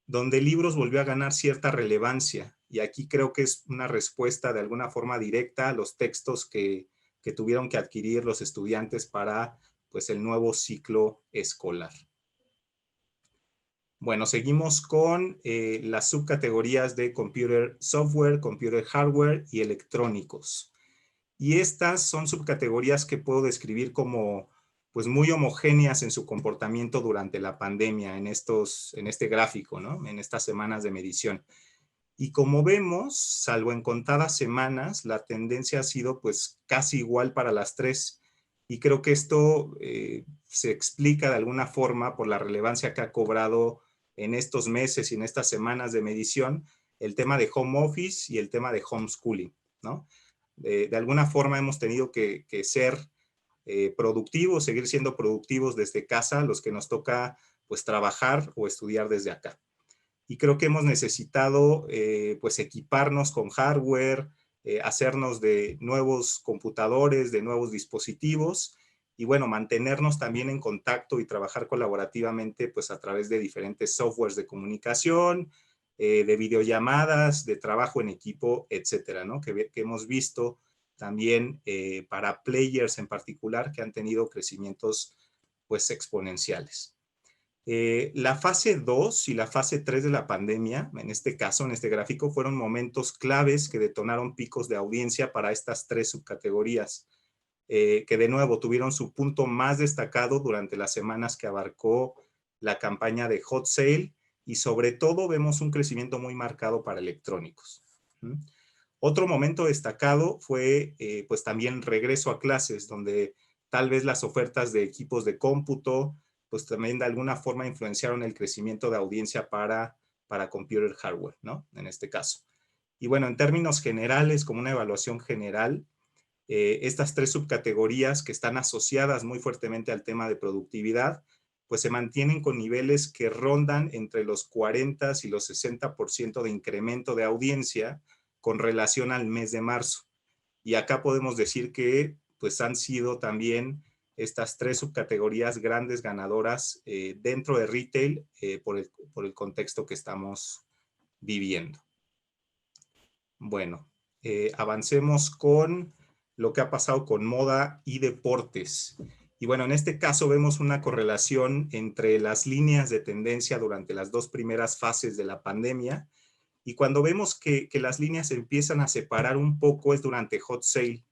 donde libros volvió a ganar cierta relevancia. Y aquí creo que es una respuesta de alguna forma directa a los textos que tuvieron que adquirir los estudiantes para pues, el nuevo ciclo escolar. Bueno, seguimos con las subcategorías de computer software, computer hardware y electrónicos. Y estas son subcategorías que puedo describir como pues muy homogéneas en su comportamiento durante la pandemia en este gráfico, ¿no? En estas semanas de medición. Y como vemos, salvo en contadas semanas, la tendencia ha sido pues casi igual para las tres. Y creo que esto se explica de alguna forma por la relevancia que ha cobrado en estos meses y en estas semanas de medición el tema de home office y el tema de homeschooling, ¿no? De alguna forma hemos tenido que ser productivos, seguir siendo productivos desde casa, los que nos toca pues trabajar o estudiar desde acá. Y creo que hemos necesitado pues equiparnos con hardware, hacernos de nuevos computadores, de nuevos dispositivos y bueno, mantenernos también en contacto y trabajar colaborativamente pues a través de diferentes softwares de comunicación, de videollamadas, de trabajo en equipo, etcétera, ¿no? Que hemos visto también para players en particular que han tenido crecimientos pues exponenciales. La fase 2 y la fase 3 de la pandemia, en este caso, en este gráfico, fueron momentos claves que detonaron picos de audiencia para estas tres subcategorías, que de nuevo tuvieron su punto más destacado durante las semanas que abarcó la campaña de Hot Sale, y sobre todo vemos un crecimiento muy marcado para electrónicos. Otro momento destacado fue pues también regreso a clases, donde tal vez las ofertas de equipos de cómputo pues también de alguna forma influenciaron el crecimiento de audiencia para computer hardware, ¿no? En este caso. Y bueno, en términos generales, como una evaluación general, estas tres subcategorías que están asociadas muy fuertemente al tema de productividad, pues se mantienen con niveles que rondan entre los 40 y los 60% de incremento de audiencia con relación al mes de marzo. Y acá podemos decir que pues han sido también estas tres subcategorías grandes ganadoras dentro de retail por el contexto que estamos viviendo. Bueno, avancemos con lo que ha pasado con moda y deportes. Y bueno, en este caso vemos una correlación entre las líneas de tendencia durante las dos primeras fases de la pandemia, y cuando vemos que las líneas empiezan a separar un poco es durante Hot Sale.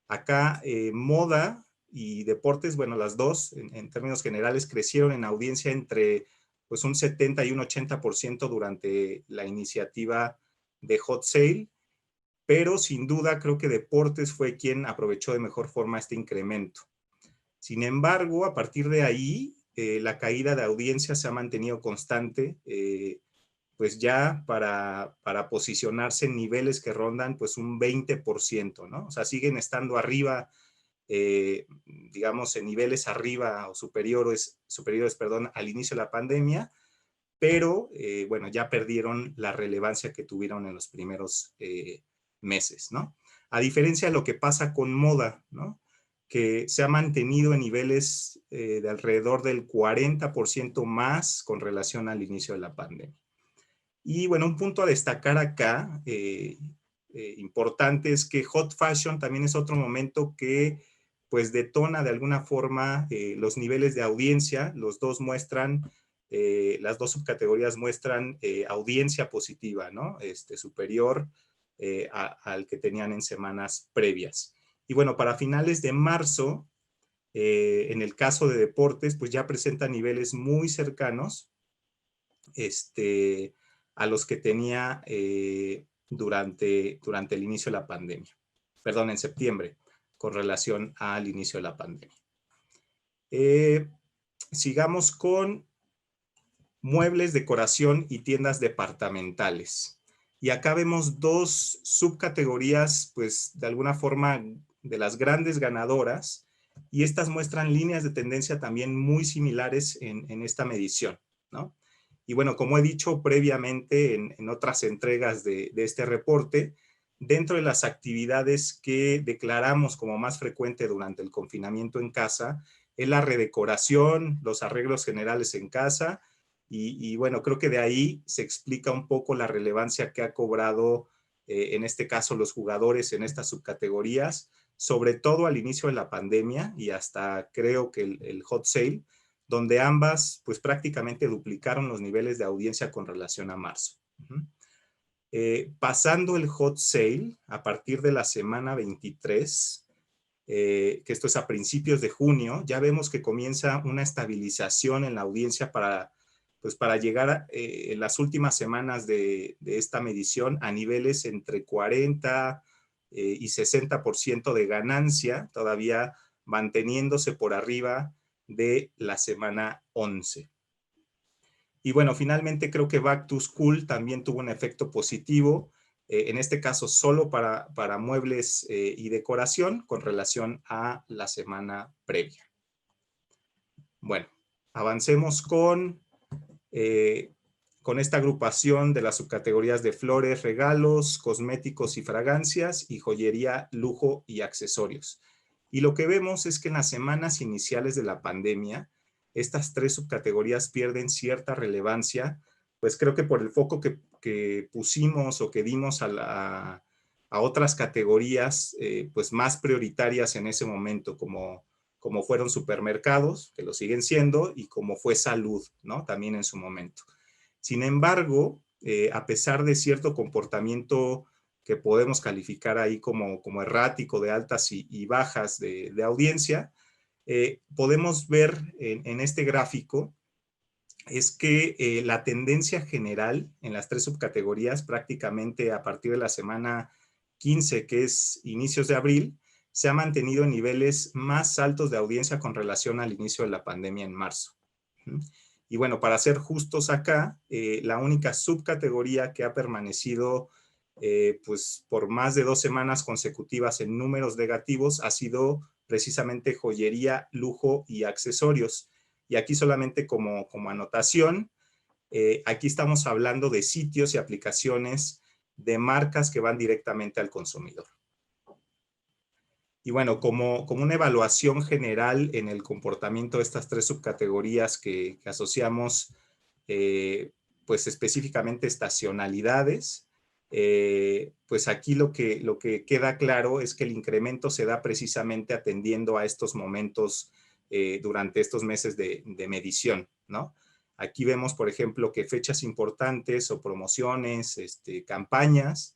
Acá moda y deportes, bueno, las dos en términos generales crecieron en audiencia entre pues un 70 y un 80% durante la iniciativa de Hot Sale, pero sin duda creo que deportes fue quien aprovechó de mejor forma este incremento. Sin embargo, a partir de ahí, la caída de audiencia se ha mantenido constante, pues ya para posicionarse en niveles que rondan pues un 20%, ¿no? O sea, siguen estando arriba, digamos, en niveles arriba o superiores, perdón, al inicio de la pandemia, pero bueno, ya perdieron la relevancia que tuvieron en los primeros meses, ¿no? A diferencia de lo que pasa con moda, ¿no? Que se ha mantenido en niveles de alrededor del 40% más con relación al inicio de la pandemia. Y bueno, un punto a destacar acá, importante, es que Hot Fashion también es otro momento que pues detona de alguna forma los niveles de audiencia. Los dos muestran, las dos subcategorías muestran audiencia positiva, ¿no? Superior al que tenían en semanas previas. Y bueno, para finales de marzo, en el caso de deportes, pues ya presenta niveles muy cercanos a los que tenía durante el inicio de la pandemia. Perdón, en septiembre, con relación al inicio de la pandemia. Sigamos con muebles, decoración y tiendas departamentales. Y acá vemos dos subcategorías, pues de alguna forma de las grandes ganadoras, y estas muestran líneas de tendencia también muy similares en esta medición, ¿no? Y bueno, como he dicho previamente en otras entregas de este reporte, dentro de las actividades que declaramos como más frecuente durante el confinamiento en casa, es la redecoración, los arreglos generales en casa, y bueno, creo que de ahí se explica un poco la relevancia que ha cobrado, en este caso, los jugadores en estas subcategorías, sobre todo al inicio de la pandemia y hasta creo que el Hot Sale, donde ambas pues prácticamente duplicaron los niveles de audiencia con relación a marzo. Pasando el Hot Sale, a partir de la semana 23, que esto es a principios de junio, ya vemos que comienza una estabilización en la audiencia para llegar en las últimas semanas de esta medición a niveles entre 40 y 60% de ganancia, todavía manteniéndose por arriba de la semana 11. Y bueno, finalmente creo que Back to School también tuvo un efecto positivo, en este caso solo para muebles y decoración con relación a la semana previa. Bueno, avancemos con esta agrupación de las subcategorías de flores, regalos, cosméticos y fragancias, y joyería, lujo y accesorios. Y lo que vemos es que en las semanas iniciales de la pandemia, estas tres subcategorías pierden cierta relevancia, pues creo que por el foco que que pusimos o que dimos a otras categorías pues más prioritarias en ese momento, como fueron supermercados, que lo siguen siendo, y como fue salud, ¿no? También en su momento. Sin embargo, a pesar de cierto comportamiento que podemos calificar ahí como errático, de altas y bajas de audiencia, podemos ver en este gráfico es que la tendencia general en las 3 subcategorías, prácticamente a partir de la semana 15, que es inicios de abril, se ha mantenido en niveles más altos de audiencia con relación al inicio de la pandemia en marzo. Y bueno, para ser justos acá, la única subcategoría que ha permanecido pues por más de 2 semanas consecutivas en números negativos ha sido precisamente joyería, lujo y accesorios. Y aquí solamente como anotación, aquí estamos hablando de sitios y aplicaciones de marcas que van directamente al consumidor. Y bueno, como una evaluación general en el comportamiento de estas 3 subcategorías que asociamos, pues específicamente estacionalidades, pues aquí lo que queda claro es que el incremento se da precisamente atendiendo a estos momentos durante estos meses de medición, ¿no? Aquí vemos, por ejemplo, que fechas importantes o promociones, campañas,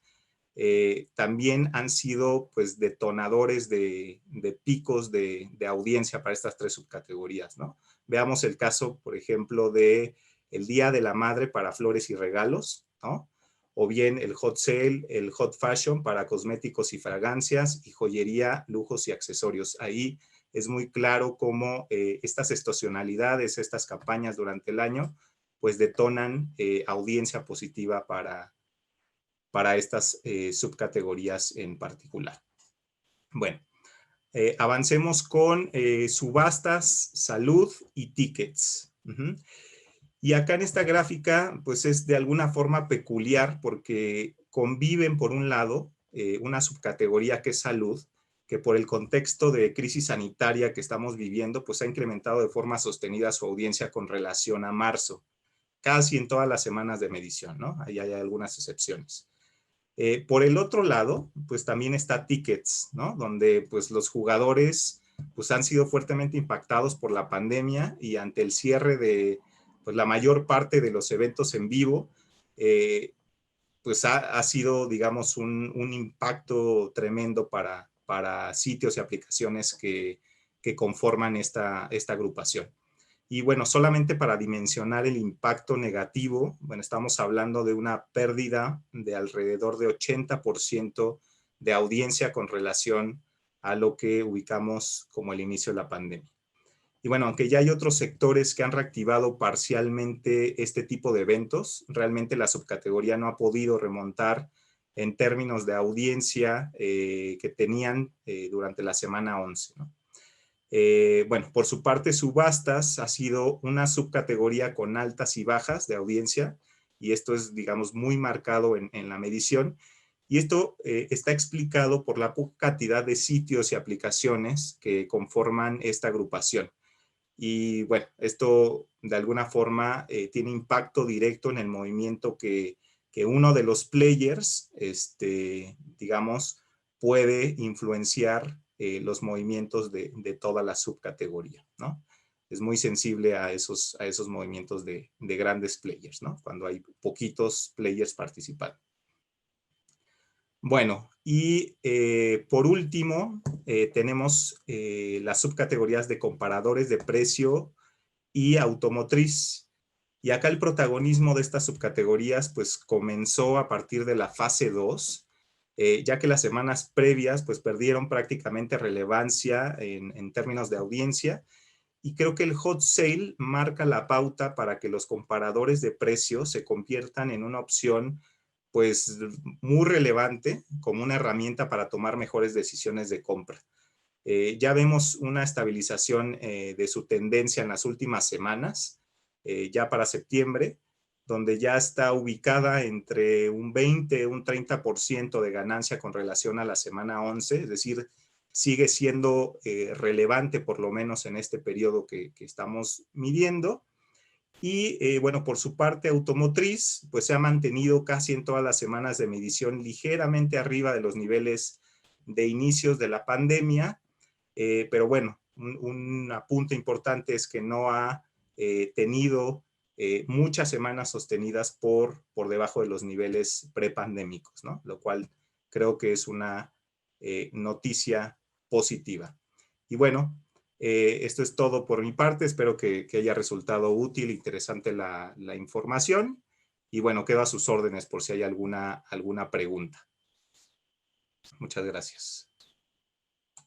también han sido pues detonadores de picos de audiencia para estas 3 subcategorías, ¿no? Veamos el caso, por ejemplo, de el Día de la Madre para flores y regalos, ¿no? O bien el hot sale, el hot fashion para cosméticos y fragancias, y joyería, lujos y accesorios. Ahí es muy claro cómo estas estacionalidades, estas campañas durante el año, pues detonan audiencia positiva para estas subcategorías en particular. Bueno, avancemos con subastas, salud y tickets. Y acá en esta gráfica, pues es de alguna forma peculiar porque conviven, por un lado, una subcategoría que es salud, que por el contexto de crisis sanitaria que estamos viviendo, pues ha incrementado de forma sostenida su audiencia con relación a marzo, casi en todas las semanas de medición, ¿no? Ahí hay algunas excepciones. Por el otro lado, pues también está tickets, ¿no? Donde pues los jugadores pues han sido fuertemente impactados por la pandemia y ante el cierre de pues la mayor parte de los eventos en vivo, pues ha sido, digamos, un impacto tremendo para sitios y aplicaciones que conforman esta agrupación. Y bueno, solamente para dimensionar el impacto negativo, bueno, estamos hablando de una pérdida de alrededor de 80% de audiencia con relación a lo que ubicamos como el inicio de la pandemia. Y bueno, aunque ya hay otros sectores que han reactivado parcialmente este tipo de eventos, realmente la subcategoría no ha podido remontar en términos de audiencia que tenían durante la semana 11, ¿no? Bueno, por su parte, subastas ha sido una subcategoría con altas y bajas de audiencia, y esto es, digamos, muy marcado en la medición, y esto está explicado por la poca cantidad de sitios y aplicaciones que conforman esta agrupación. Y bueno, esto de alguna forma tiene impacto directo en el movimiento que uno de los players, digamos, puede influenciar los movimientos de toda la subcategoría, ¿no? Es muy sensible a esos movimientos de grandes players, ¿no? Cuando hay poquitos players participando. Bueno, y por último, tenemos las subcategorías de comparadores de precio y automotriz. Y acá el protagonismo de estas subcategorías pues comenzó a partir de la fase 2, ya que las semanas previas pues perdieron prácticamente relevancia en términos de audiencia, y creo que el hot sale marca la pauta para que los comparadores de precios se conviertan en una opción pues muy relevante como una herramienta para tomar mejores decisiones de compra. Ya vemos una estabilización de su tendencia en las últimas semanas, ya para septiembre, donde ya está ubicada entre un 20, un 30% de ganancia con relación a la semana 11, es decir, sigue siendo relevante por lo menos en este periodo que estamos midiendo. Y bueno, por su parte automotriz, pues se ha mantenido casi en todas las semanas de medición ligeramente arriba de los niveles de inicios de la pandemia, pero bueno, un apunte importante es que no ha tenido muchas semanas sostenidas por debajo de los niveles prepandémicos, ¿no? Lo cual creo que es una noticia positiva. Y bueno, esto es todo por mi parte. Espero que haya resultado útil, interesante la información. Y bueno, quedo a sus órdenes por si hay alguna pregunta. Muchas gracias.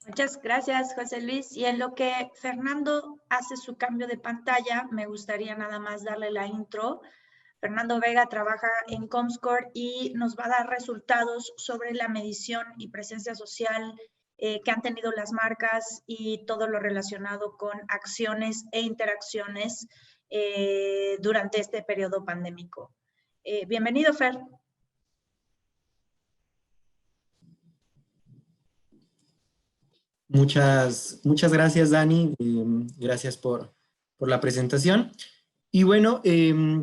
Muchas gracias, José Luis. Y en lo que Fernando hace su cambio de pantalla, me gustaría nada más darle la intro. Fernando Vega trabaja en Comscore y nos va a dar resultados sobre la medición y presencia social que han tenido las marcas y todo lo relacionado con acciones e interacciones durante este periodo pandémico. Bienvenido, Fer. Muchas gracias, Dani. Gracias por la presentación. Y bueno,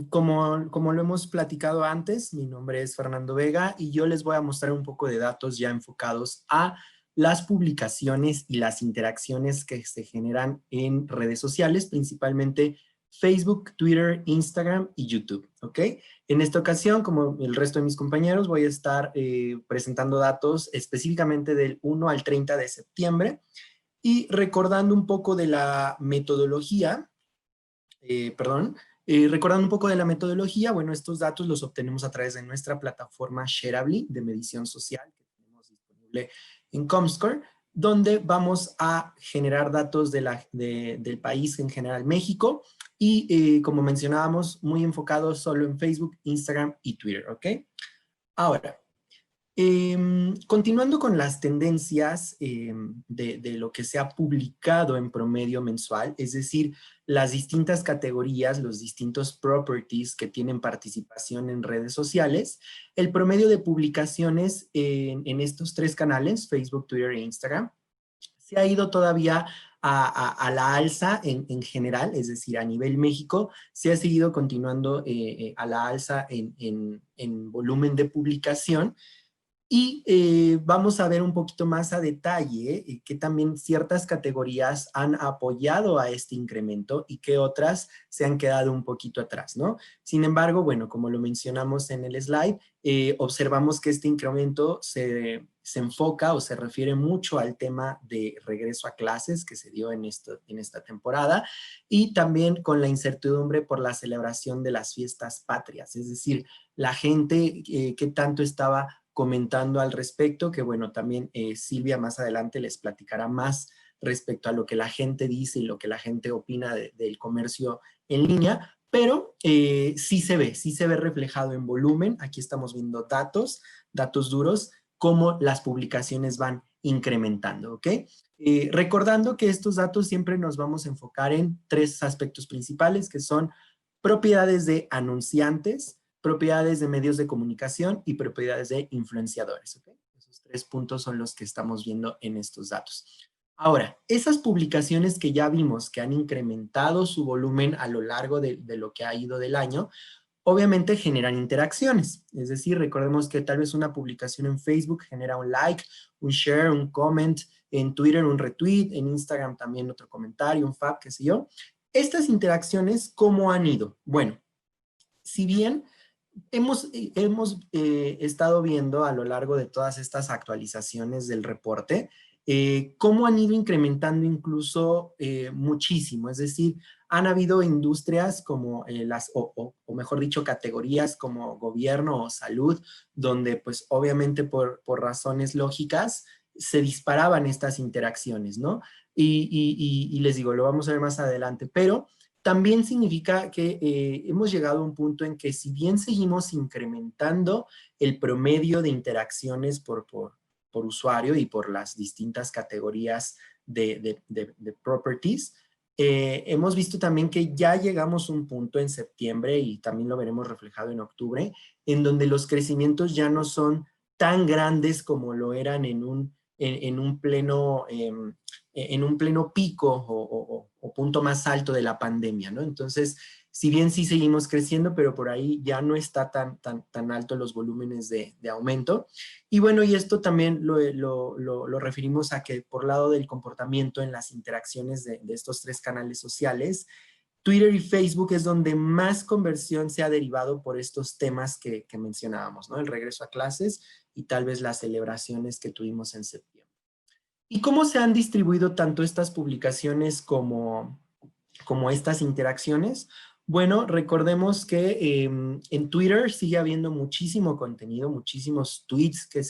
como lo hemos platicado antes, mi nombre es Fernando Vega y yo les voy a mostrar un poco de datos ya enfocados a las publicaciones y las interacciones que se generan en redes sociales, principalmente Facebook, Twitter, Instagram y YouTube, ¿ok? En esta ocasión, como el resto de mis compañeros, voy a estar presentando datos específicamente del 1 al 30 de septiembre y recordando un poco de la metodología, recordando un poco de la metodología, bueno, estos datos los obtenemos a través de nuestra plataforma Shareably de medición social que tenemos disponible en Comscore, donde vamos a generar datos del país en general, México, y como mencionábamos, muy enfocados solo en Facebook, Instagram y Twitter, ¿ok? Ahora, continuando con las tendencias de lo que se ha publicado en promedio mensual, es decir, las distintas categorías, los distintos properties que tienen participación en redes sociales, el promedio de publicaciones en estos tres canales, Facebook, Twitter e Instagram, se ha ido todavía a la alza en general, es decir, a nivel México, se ha seguido continuando a la alza en volumen de publicación. Y vamos a ver un poquito más a detalle que también ciertas categorías han apoyado a este incremento y que otras se han quedado un poquito atrás, ¿no? Sin embargo, bueno, como lo mencionamos en el slide, observamos que este incremento se enfoca o se refiere mucho al tema de regreso a clases que se dio en esta temporada y también con la incertidumbre por la celebración de las fiestas patrias, es decir, la gente que tanto estaba comentando al respecto, que bueno, también Silvia más adelante les platicará más respecto a lo que la gente dice y lo que la gente opina del comercio en línea, pero sí se ve reflejado en volumen. Aquí estamos viendo datos duros, cómo las publicaciones van incrementando, ¿ok? Recordando que estos datos siempre nos vamos a enfocar en tres aspectos principales, que son propiedades de anunciantes, propiedades de medios de comunicación y propiedades de influenciadores, ¿ok? Esos tres puntos son los que estamos viendo en estos datos. Ahora, esas publicaciones que ya vimos que han incrementado su volumen a lo largo de lo que ha ido del año, obviamente generan interacciones. Es decir, recordemos que tal vez una publicación en Facebook genera un like, un share, un comment, en Twitter un retweet, en Instagram también otro comentario, un fab, qué sé yo. Estas interacciones, ¿cómo han ido? Bueno, si bien hemos estado viendo a lo largo de todas estas actualizaciones del reporte cómo han ido incrementando incluso muchísimo. Es decir, han habido industrias como o mejor dicho, categorías como gobierno o salud, donde pues obviamente por razones lógicas se disparaban estas interacciones, ¿no? Y les digo, lo vamos a ver más adelante, pero también significa que hemos llegado a un punto en que si bien seguimos incrementando el promedio de interacciones por usuario y por las distintas categorías de properties, hemos visto también que ya llegamos a un punto en septiembre y también lo veremos reflejado en octubre, en donde los crecimientos ya no son tan grandes como lo eran en un pleno pico o punto más alto de la pandemia, ¿no? Entonces, Si bien sí seguimos creciendo, pero por ahí ya no está tan alto los volúmenes de aumento. Y bueno, y esto también lo referimos a que por lado del comportamiento en las interacciones de estos 3 canales sociales, Twitter y Facebook es donde más conversión se ha derivado por estos temas que mencionábamos, ¿no? El regreso a clases y tal vez las celebraciones que tuvimos en septiembre. ¿Y cómo se han distribuido tanto estas publicaciones como estas interacciones? Bueno, recordemos que en Twitter sigue habiendo muchísimo contenido, muchísimos tweets que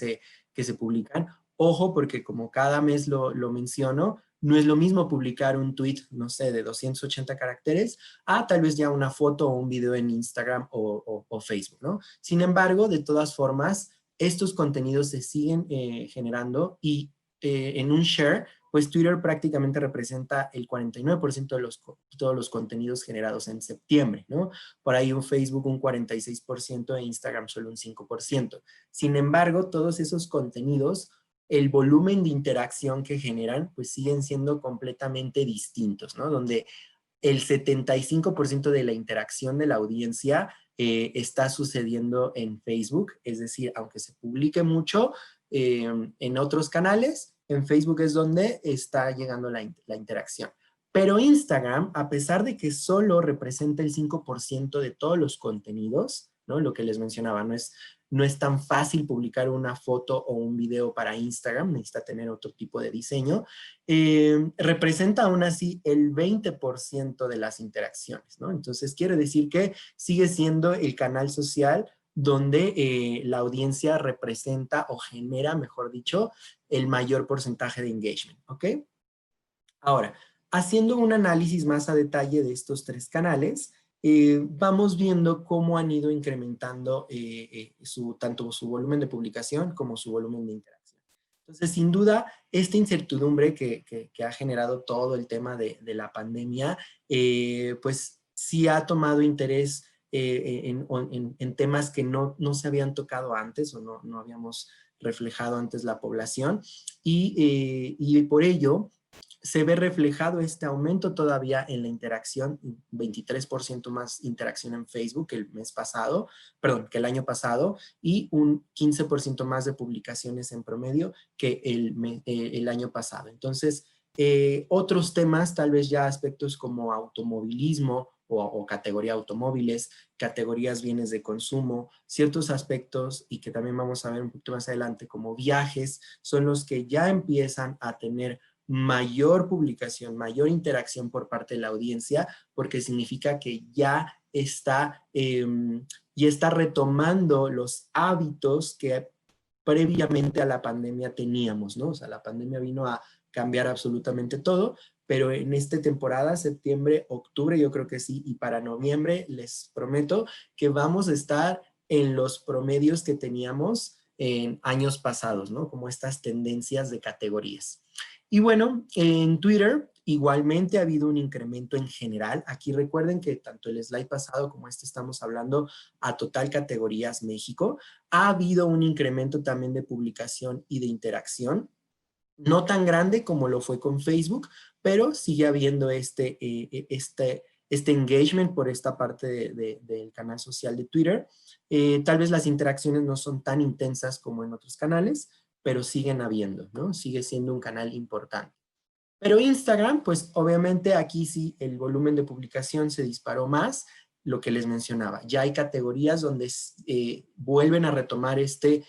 se publican. Ojo, porque como cada mes lo menciono, no es lo mismo publicar un tweet, no sé, de 280 caracteres, a tal vez ya una foto o un video en Instagram o Facebook, ¿no? Sin embargo, de todas formas, estos contenidos se siguen generando y en un share, pues Twitter prácticamente representa el 49% de todos los contenidos generados en septiembre, ¿no? Por ahí un Facebook un 46% e Instagram solo un 5%. Sin embargo, todos esos contenidos, el volumen de interacción que generan, pues siguen siendo completamente distintos, ¿no? Donde el 75% de la interacción de la audiencia está sucediendo en Facebook, es decir, aunque se publique mucho en otros canales, en Facebook es donde está llegando la interacción. Pero Instagram, a pesar de que solo representa el 5% de todos los contenidos, ¿no? Lo que les mencionaba, no es tan fácil publicar una foto o un video para Instagram, necesita tener otro tipo de diseño, representa aún así el 20% de las interacciones, ¿no? Entonces quiere decir que sigue siendo el canal social donde la audiencia representa o genera, mejor dicho, el mayor porcentaje de engagement, ¿ok? Ahora, haciendo un análisis más a detalle de estos 3 canales, vamos viendo cómo han ido incrementando tanto su volumen de publicación como su volumen de interacción. Entonces, sin duda, esta incertidumbre que ha generado todo el tema de la pandemia, pues sí ha tomado interés en temas que no se habían tocado antes o no habíamos reflejado antes la población y por ello se ve reflejado este aumento todavía en la interacción, 23% más interacción en Facebook que que el año pasado y un 15% más de publicaciones en promedio que el año pasado. Entonces, otros temas, tal vez ya aspectos como automovilismo o categoría automóviles, categorías bienes de consumo, ciertos aspectos y que también vamos a ver un poquito más adelante como viajes, son los que ya empiezan a tener mayor publicación, mayor interacción por parte de la audiencia, porque significa que ya está retomando los hábitos que previamente a la pandemia teníamos, ¿no? O sea, la pandemia vino a cambiar absolutamente todo, pero en esta temporada, septiembre, octubre, yo creo que sí, y para noviembre les prometo que vamos a estar en los promedios que teníamos en años pasados, ¿no? Como estas tendencias de categorías. Y bueno, en Twitter igualmente ha habido un incremento en general. Aquí recuerden que tanto el slide pasado como este estamos hablando a total categorías México. Ha habido un incremento también de publicación y de interacción. No tan grande como lo fue con Facebook, pero sigue habiendo este engagement por esta parte del canal social de Twitter. Tal vez las interacciones no son tan intensas como en otros canales, pero siguen habiendo, ¿no? Sigue siendo un canal importante. Pero Instagram, pues obviamente aquí sí el volumen de publicación se disparó más, lo que les mencionaba. Ya hay categorías donde vuelven a retomar este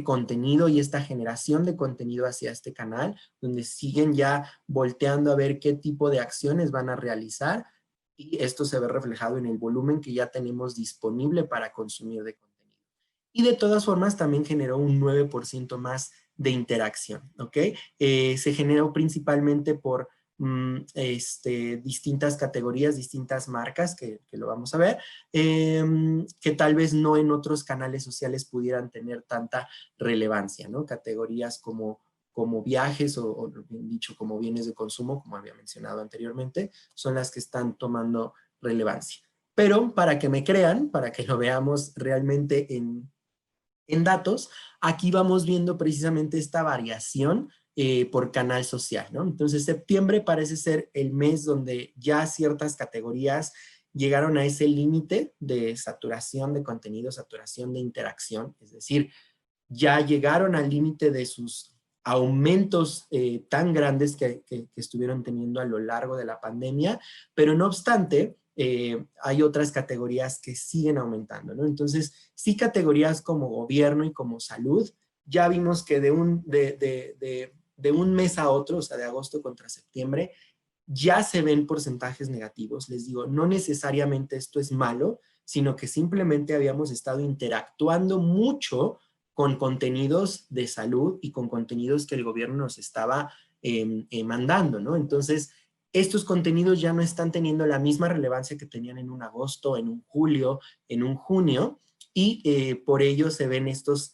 contenido y esta generación de contenido hacia este canal, donde siguen ya volteando a ver qué tipo de acciones van a realizar y esto se ve reflejado en el volumen que ya tenemos disponible para consumir de contenido. Y de todas formas también generó un 9% más de interacción, ¿ok? Se generó principalmente por distintas categorías, distintas marcas, que lo vamos a ver, que tal vez no en otros canales sociales pudieran tener tanta relevancia, ¿no? Categorías como viajes o bien dicho como bienes de consumo, como había mencionado anteriormente, son las que están tomando relevancia. Pero para que me crean, para que lo veamos realmente en datos, aquí vamos viendo precisamente esta variación por canal social, ¿no? Entonces, septiembre parece ser el mes donde ya ciertas categorías llegaron a ese límite de saturación de contenido, saturación de interacción, es decir, ya llegaron al límite de sus aumentos tan grandes que estuvieron teniendo a lo largo de la pandemia, pero no obstante, hay otras categorías que siguen aumentando, ¿no? Entonces, sí, categorías como gobierno y como salud, ya vimos que de un mes a otro, o sea, de agosto contra septiembre, ya se ven porcentajes negativos. Les digo, no necesariamente esto es malo, sino que simplemente habíamos estado interactuando mucho con contenidos de salud y con contenidos que el gobierno nos estaba mandando, ¿no? Entonces, estos contenidos ya no están teniendo la misma relevancia que tenían en un agosto, en un julio, en un junio, y por ello se ven estos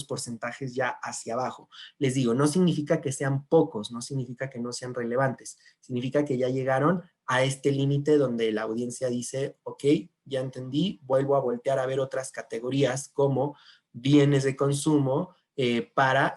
porcentajes ya hacia abajo. Les digo, no significa que sean pocos, no significa que no sean relevantes, significa que ya llegaron a este límite donde la audiencia dice, ok, ya entendí, vuelvo a voltear a ver otras categorías como bienes de consumo, para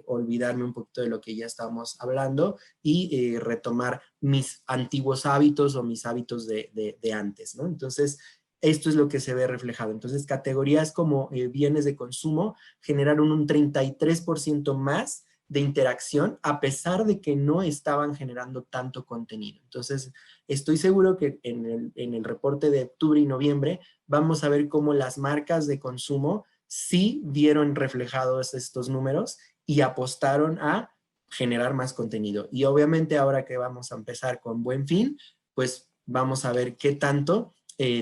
olvidarme un poquito de lo que ya estábamos hablando y retomar mis antiguos hábitos o mis hábitos de antes, ¿no? Entonces, esto es lo que se ve reflejado. Entonces, categorías como bienes de consumo generaron un 33% más de interacción a pesar de que no estaban generando tanto contenido. Entonces, estoy seguro que en el reporte de octubre y noviembre vamos a ver cómo las marcas de consumo sí vieron reflejados estos números y apostaron a generar más contenido. Y obviamente ahora que vamos a empezar con Buen Fin, pues vamos a ver qué tanto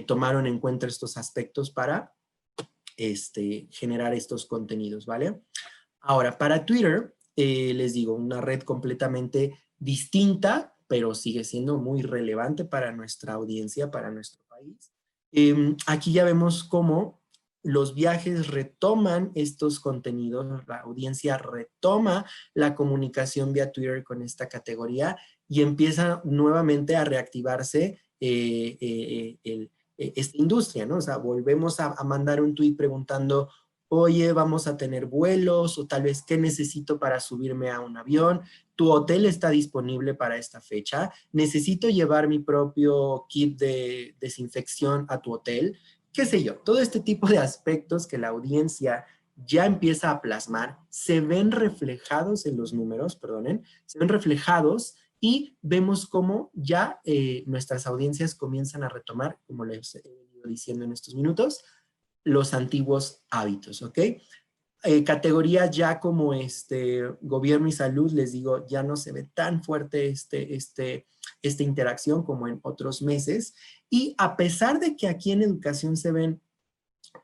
tomaron en cuenta estos aspectos para generar estos contenidos, ¿vale? Ahora, para Twitter, les digo, una red completamente distinta, pero sigue siendo muy relevante para nuestra audiencia, para nuestro país. Aquí ya vemos cómo los viajes retoman estos contenidos, la audiencia retoma la comunicación vía Twitter con esta categoría y empieza nuevamente a reactivarse esta industria, ¿no? O sea, volvemos a mandar un tweet preguntando, oye, vamos a tener vuelos, o tal vez, ¿qué necesito para subirme a un avión? ¿Tu hotel está disponible para esta fecha? ¿Necesito llevar mi propio kit de desinfección a tu hotel? ¿Qué sé yo? Todo este tipo de aspectos que la audiencia ya empieza a plasmar, se ven reflejados en los números, perdonen, se ven reflejados y vemos cómo ya nuestras audiencias comienzan a retomar, como les he venido diciendo en estos minutos, los antiguos hábitos, ¿ok? Categorías ya como gobierno y salud, les digo, ya no se ve tan fuerte esta interacción como en otros meses. Y a pesar de que aquí en educación se ven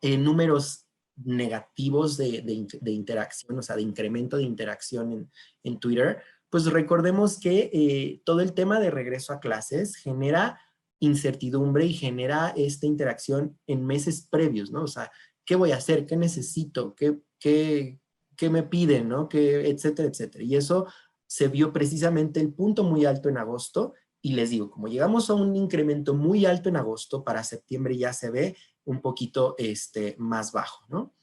números negativos de interacción, o sea, de incremento de interacción en Twitter, pues recordemos que todo el tema de regreso a clases genera incertidumbre y genera esta interacción en meses previos, ¿no? O sea, ¿qué voy a hacer? ¿Qué necesito? ¿Qué me piden? ¿No? Etcétera, etcétera. Y eso se vio precisamente el punto muy alto en agosto. Y les digo, como llegamos a un incremento muy alto en agosto, para septiembre ya se ve un poquito más bajo, ¿no?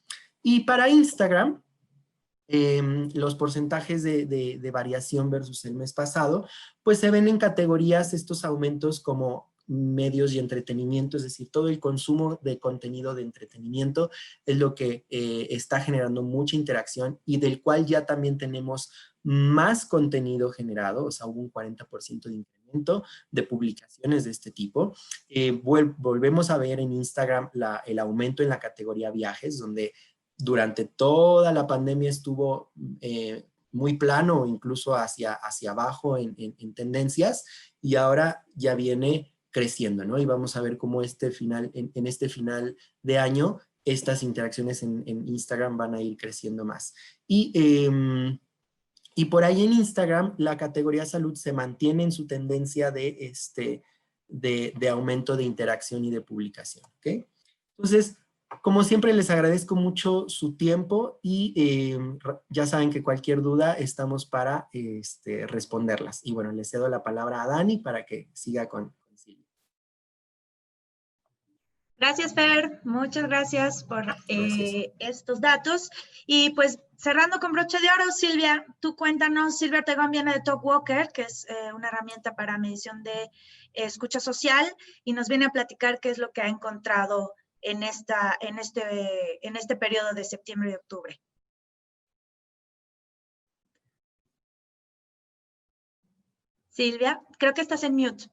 Y para Instagram, los porcentajes de variación versus el mes pasado, pues se ven en categorías estos aumentos como medios y entretenimiento, es decir, todo el consumo de contenido de entretenimiento es lo que está generando mucha interacción y del cual ya también tenemos más contenido generado, o sea, hubo un 40% de incremento de publicaciones de este tipo. Volvemos a ver en Instagram el aumento en la categoría viajes, donde durante toda la pandemia estuvo muy plano, incluso hacia abajo en tendencias, y ahora ya viene creciendo, ¿no? Y vamos a ver cómo en este final de año estas interacciones en Instagram van a ir creciendo más. Y por ahí en Instagram la categoría salud se mantiene en su tendencia de aumento de interacción y de publicación, ¿ok? Entonces, como siempre, les agradezco mucho su tiempo y ya saben que cualquier duda estamos para responderlas. Y bueno, les cedo la palabra a Dani para que siga con Silvia. Gracias, Fer. Muchas gracias por estos datos. Y pues cerrando con broche de oro, Silvia, tú cuéntanos. Silvia Ortegón viene de Talkwalker, que es una herramienta para medición de escucha social, y nos viene a platicar qué es lo que ha encontrado en este periodo de septiembre y octubre. Silvia, creo que estás en mute.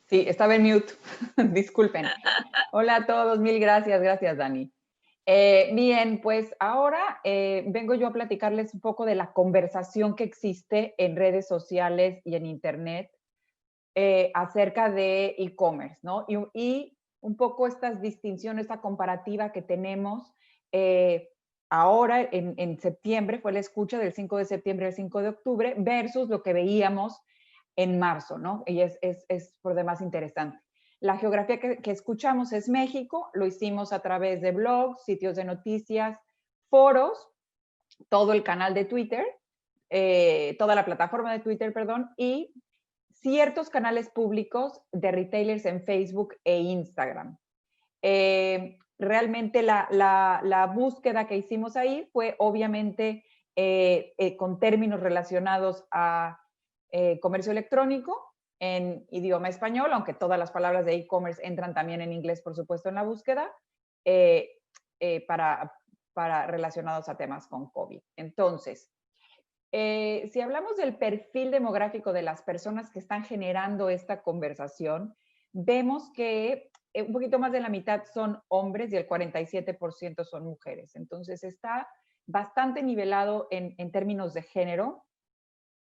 Sí, estaba en mute. Disculpen. Hola a todos, mil gracias. Gracias, Dani. Bien, pues ahora vengo yo a platicarles un poco de la conversación que existe en redes sociales y en Internet acerca de e-commerce, ¿no? Y un poco estas distinciones, esta comparativa que tenemos ahora en septiembre, fue la escucha del 5 de septiembre al 5 de octubre, versus lo que veíamos en marzo, ¿no? Y es por demás interesante. La geografía que escuchamos es México, lo hicimos a través de blogs, sitios de noticias, foros, todo el canal de Twitter, toda la plataforma de Twitter, perdón, y ciertos canales públicos de retailers en Facebook e Instagram. Realmente la búsqueda que hicimos ahí fue obviamente con términos relacionados a comercio electrónico en idioma español, aunque todas las palabras de e-commerce entran también en inglés, por supuesto, en la búsqueda, para relacionados a temas con COVID. Entonces, si hablamos del perfil demográfico de las personas que están generando esta conversación, vemos que un poquito más de la mitad son hombres y el 47% son mujeres. Entonces está bastante nivelado en términos de género.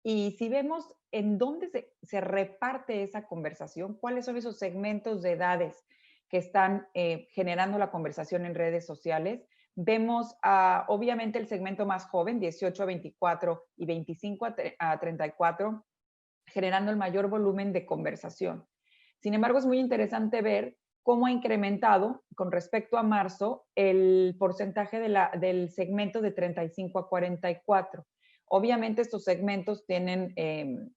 Y si vemos en dónde se reparte esa conversación, cuáles son esos segmentos de edades que están generando la conversación en redes sociales, vemos obviamente el segmento más joven, 18 a 24 y 25 a 34, generando el mayor volumen de conversación. Sin embargo, es muy interesante ver cómo ha incrementado con respecto a marzo el porcentaje del segmento de 35 a 44. Obviamente estos segmentos tienen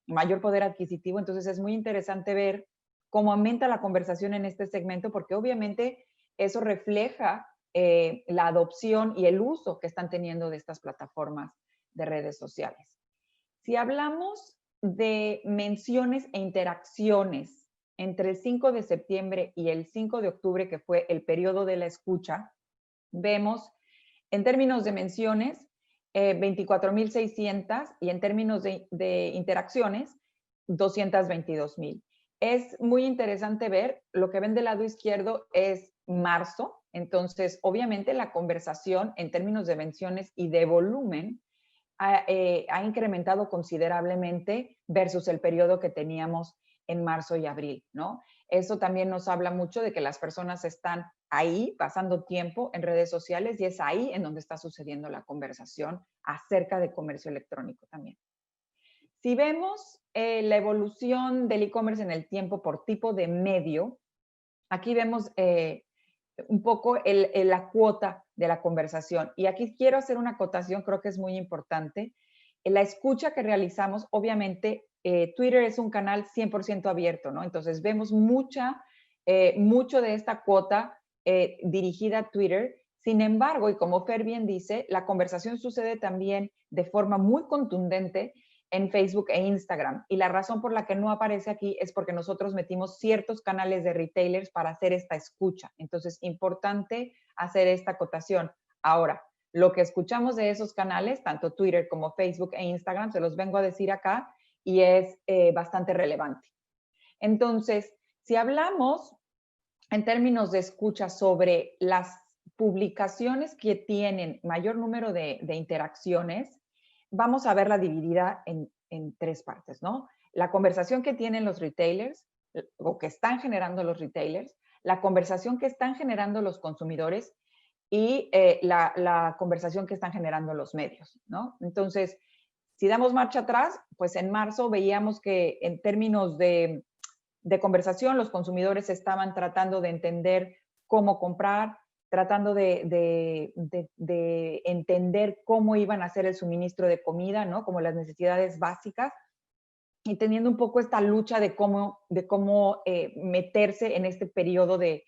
mayor poder adquisitivo, entonces es muy interesante ver cómo aumenta la conversación en este segmento, porque obviamente eso refleja la adopción y el uso que están teniendo de estas plataformas de redes sociales. Si hablamos de menciones e interacciones entre el 5 de septiembre y el 5 de octubre, que fue el periodo de la escucha, vemos en términos de menciones 24,600 y en términos de interacciones 222,000. Es muy interesante ver, lo que ven del lado izquierdo es marzo, entonces obviamente la conversación en términos de menciones y de volumen ha incrementado considerablemente versus el periodo que teníamos en marzo y abril, ¿no? Eso también nos habla mucho de que las personas están ahí pasando tiempo en redes sociales y es ahí en donde está sucediendo la conversación acerca de comercio electrónico también. Si vemos la evolución del e-commerce en el tiempo por tipo de medio, aquí vemos un poco la cuota de la conversación. Y aquí quiero hacer una acotación, creo que es muy importante. En la escucha que realizamos, obviamente, Twitter es un canal 100% abierto, ¿no? Entonces, vemos mucho de esta cuota dirigida a Twitter. Sin embargo, y como Fer bien dice, la conversación sucede también de forma muy contundente en Facebook e Instagram. Y la razón por la que no aparece aquí es porque nosotros metimos ciertos canales de retailers para hacer esta escucha. Entonces, importante hacer esta acotación. Ahora, lo que escuchamos de esos canales, tanto Twitter como Facebook e Instagram, se los vengo a decir acá y es bastante relevante. Entonces, si hablamos en términos de escucha sobre las publicaciones que tienen mayor número de interacciones, vamos a verla dividida en tres partes, ¿no? La conversación que tienen los retailers o que están generando los retailers, la conversación que están generando los consumidores y la conversación que están generando los medios, ¿no? Entonces, si damos marcha atrás, pues en marzo veíamos que en términos de conversación los consumidores estaban tratando de entender cómo comprar, tratando de entender cómo iban a hacer el suministro de comida, ¿no? Como las necesidades básicas. y teniendo un poco esta lucha de cómo meterse en este periodo de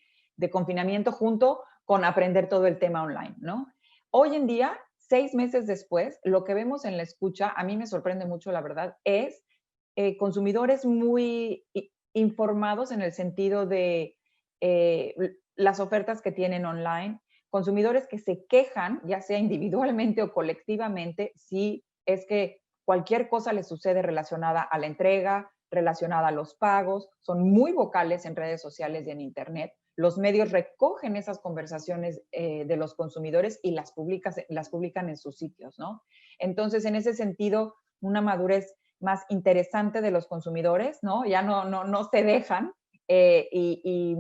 confinamiento junto con aprender todo el tema online, ¿no? Hoy en día, 6 meses después, lo que vemos en la escucha, a mí me sorprende mucho, la verdad, es consumidores muy informados en el sentido de las ofertas que tienen online, consumidores que se quejan, ya sea individualmente o colectivamente, si es que cualquier cosa les sucede relacionada a la entrega, relacionada a los pagos, son muy vocales en redes sociales y en internet. Los medios recogen esas conversaciones de los consumidores y las publican en sus sitios, ¿no? Entonces, en ese sentido, una madurez más interesante de los consumidores, ¿no? Ya no se dejan. Y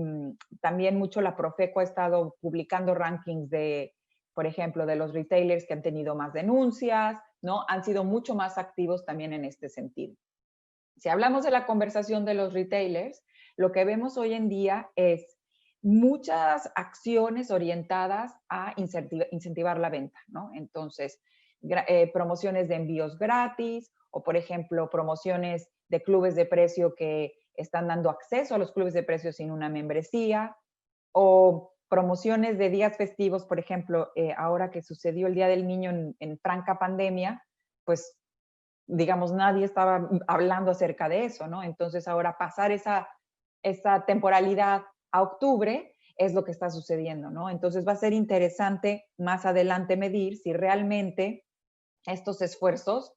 también mucho la Profeco ha estado publicando rankings de, por ejemplo, de los retailers que han tenido más denuncias, ¿no? Han sido mucho más activos también en este sentido. Si hablamos de la conversación de los retailers, lo que vemos hoy en día es muchas acciones orientadas a incentivar la venta, ¿no? Entonces, promociones de envíos gratis o, por ejemplo, promociones de clubes de precio que están dando acceso a los clubes de precio sin una membresía, o promociones de días festivos, por ejemplo, ahora que sucedió el Día del Niño en franca pandemia, pues, digamos, nadie estaba hablando acerca de eso, ¿no? Entonces, ahora pasar esa temporalidad a octubre es lo que está sucediendo, ¿no? Entonces, va a ser interesante más adelante medir si realmente estos esfuerzos,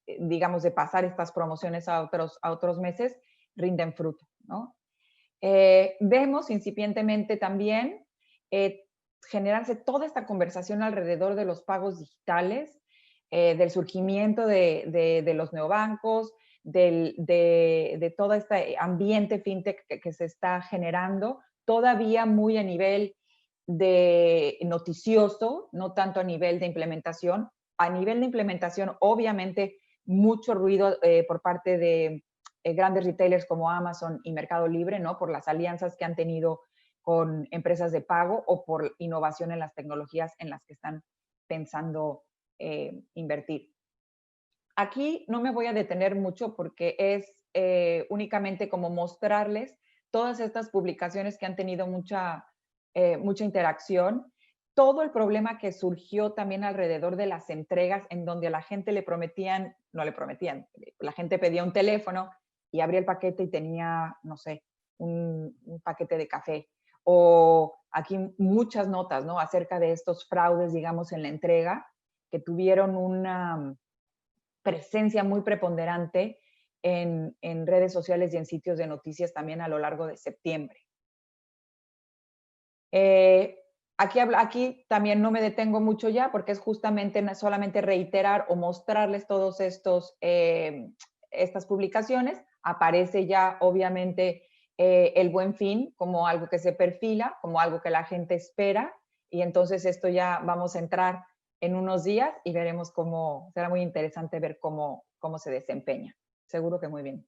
digamos, de pasar estas promociones a otros meses, rinden fruto, ¿no? Vemos incipientemente también generarse toda esta conversación alrededor de los pagos digitales, del surgimiento de los neobancos, de todo este ambiente fintech que se está generando, todavía muy a nivel de noticioso, no tanto a nivel de implementación. A nivel de implementación, obviamente, mucho ruido por parte de grandes retailers como Amazon y Mercado Libre, ¿no? Por las alianzas que han tenido con empresas de pago o por innovación en las tecnologías en las que están pensando invertir. Aquí no me voy a detener mucho porque es únicamente como mostrarles todas estas publicaciones que han tenido mucha interacción, todo el problema que surgió también alrededor de las entregas en donde a la gente la gente pedía un teléfono y abría el paquete y tenía, no sé, un paquete de café. O aquí muchas notas, ¿no? Acerca de estos fraudes, digamos, en la entrega, que tuvieron una presencia muy preponderante en redes sociales y en sitios de noticias también a lo largo de septiembre. Aquí también no me detengo mucho ya porque es justamente solamente reiterar o mostrarles todos estas publicaciones. Aparece ya obviamente el Buen Fin como algo que se perfila, como algo que la gente espera, y entonces esto ya vamos a entrar en unos días y veremos cómo, será muy interesante ver cómo se desempeña. Seguro que muy bien.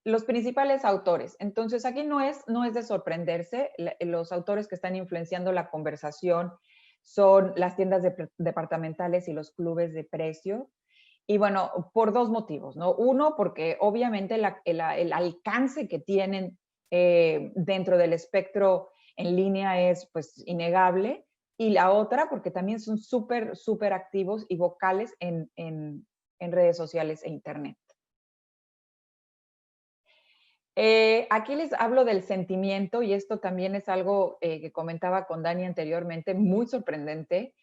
Los principales autores. Entonces, aquí no es de sorprenderse. Los autores que están influenciando la conversación son las tiendas departamentales y los clubes de precio. Y bueno, por dos motivos, ¿no? Uno, porque obviamente el alcance que tienen dentro del espectro en línea es pues innegable. Y la otra, porque también son súper activos y vocales en redes sociales e internet. Aquí les hablo del sentimiento y esto también es algo que comentaba con Dani anteriormente, muy sorprendente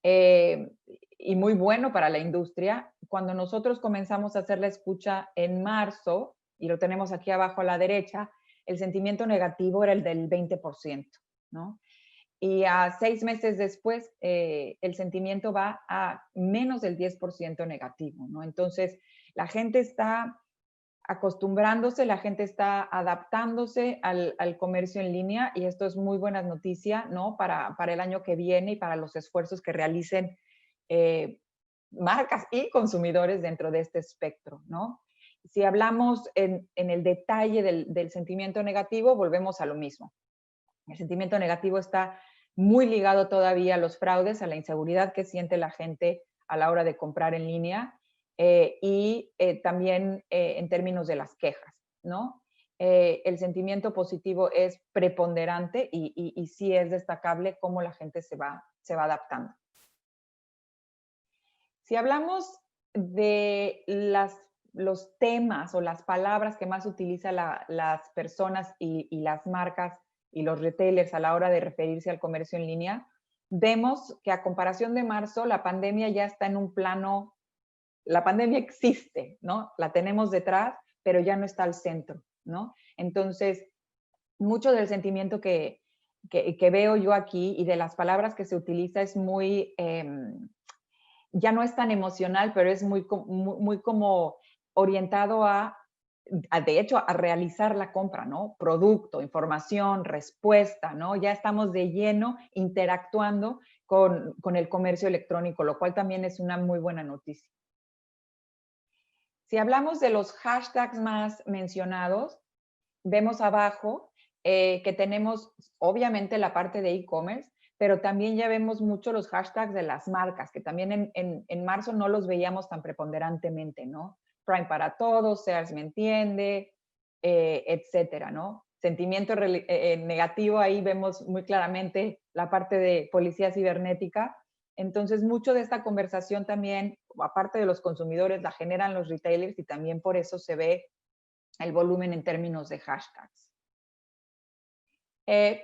y muy bueno para la industria. Cuando nosotros comenzamos a hacer la escucha en marzo, y lo tenemos aquí abajo a la derecha, el sentimiento negativo era el del 20%, ¿no? Y a 6 meses después, el sentimiento va a menos del 10% negativo, ¿no? Entonces, la gente está acostumbrándose, la gente está adaptándose al comercio en línea y esto es muy buena noticia, ¿no? Para el año que viene y para los esfuerzos que realicen marcas y consumidores dentro de este espectro, ¿no? Si hablamos en el detalle del sentimiento negativo, volvemos a lo mismo. El sentimiento negativo está muy ligado todavía a los fraudes, a la inseguridad que siente la gente a la hora de comprar en línea y también en términos de las quejas, ¿no? El sentimiento positivo es preponderante y sí es destacable cómo la gente se va adaptando. Si hablamos de los temas o las palabras que más utilizan las personas y las marcas y los retailers a la hora de referirse al comercio en línea, vemos que a comparación de marzo, la pandemia ya está en un plano, la pandemia existe, ¿no? La tenemos detrás, pero ya no está al centro, ¿no? Entonces, mucho del sentimiento que veo yo aquí y de las palabras que se utiliza es muy, ya no es tan emocional, pero es muy como orientado de hecho, a realizar la compra, ¿no? Producto, información, respuesta, ¿no? Ya estamos de lleno interactuando con el comercio electrónico, lo cual también es una muy buena noticia. Si hablamos de los hashtags más mencionados, vemos abajo que tenemos obviamente la parte de e-commerce, pero también ya vemos mucho los hashtags de las marcas, que también en marzo no los veíamos tan preponderantemente, ¿no? Prime para todos, Sears me entiende, etcétera, ¿no? Sentimiento negativo, ahí vemos muy claramente la parte de policía cibernética. Entonces, mucho de esta conversación también, aparte de los consumidores, la generan los retailers y también por eso se ve el volumen en términos de hashtags.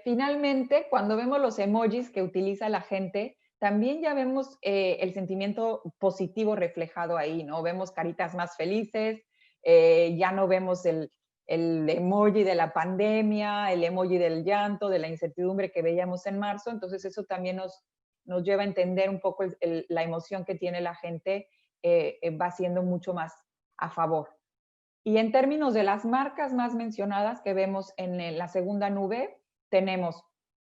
Finalmente, cuando vemos los emojis que utiliza la gente, también ya vemos el sentimiento positivo reflejado ahí, ¿no? Vemos caritas más felices, ya no vemos el emoji de la pandemia, el emoji del llanto, de la incertidumbre que veíamos en marzo. Entonces, eso también nos lleva a entender un poco la emoción que tiene la gente, va siendo mucho más a favor. Y en términos de las marcas más mencionadas que vemos en la segunda nube, tenemos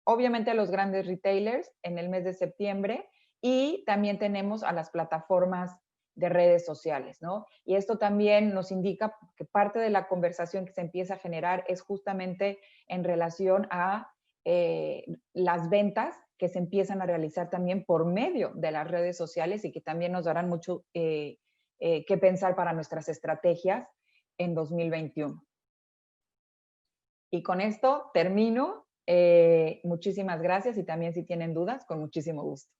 obviamente a los grandes retailers en el mes de septiembre y también tenemos a las plataformas de redes sociales, ¿no? Y esto también nos indica que parte de la conversación que se empieza a generar es justamente en relación a las ventas que se empiezan a realizar también por medio de las redes sociales y que también nos darán mucho que pensar para nuestras estrategias en 2021. Y con esto termino. Muchísimas gracias y también si tienen dudas, con muchísimo gusto.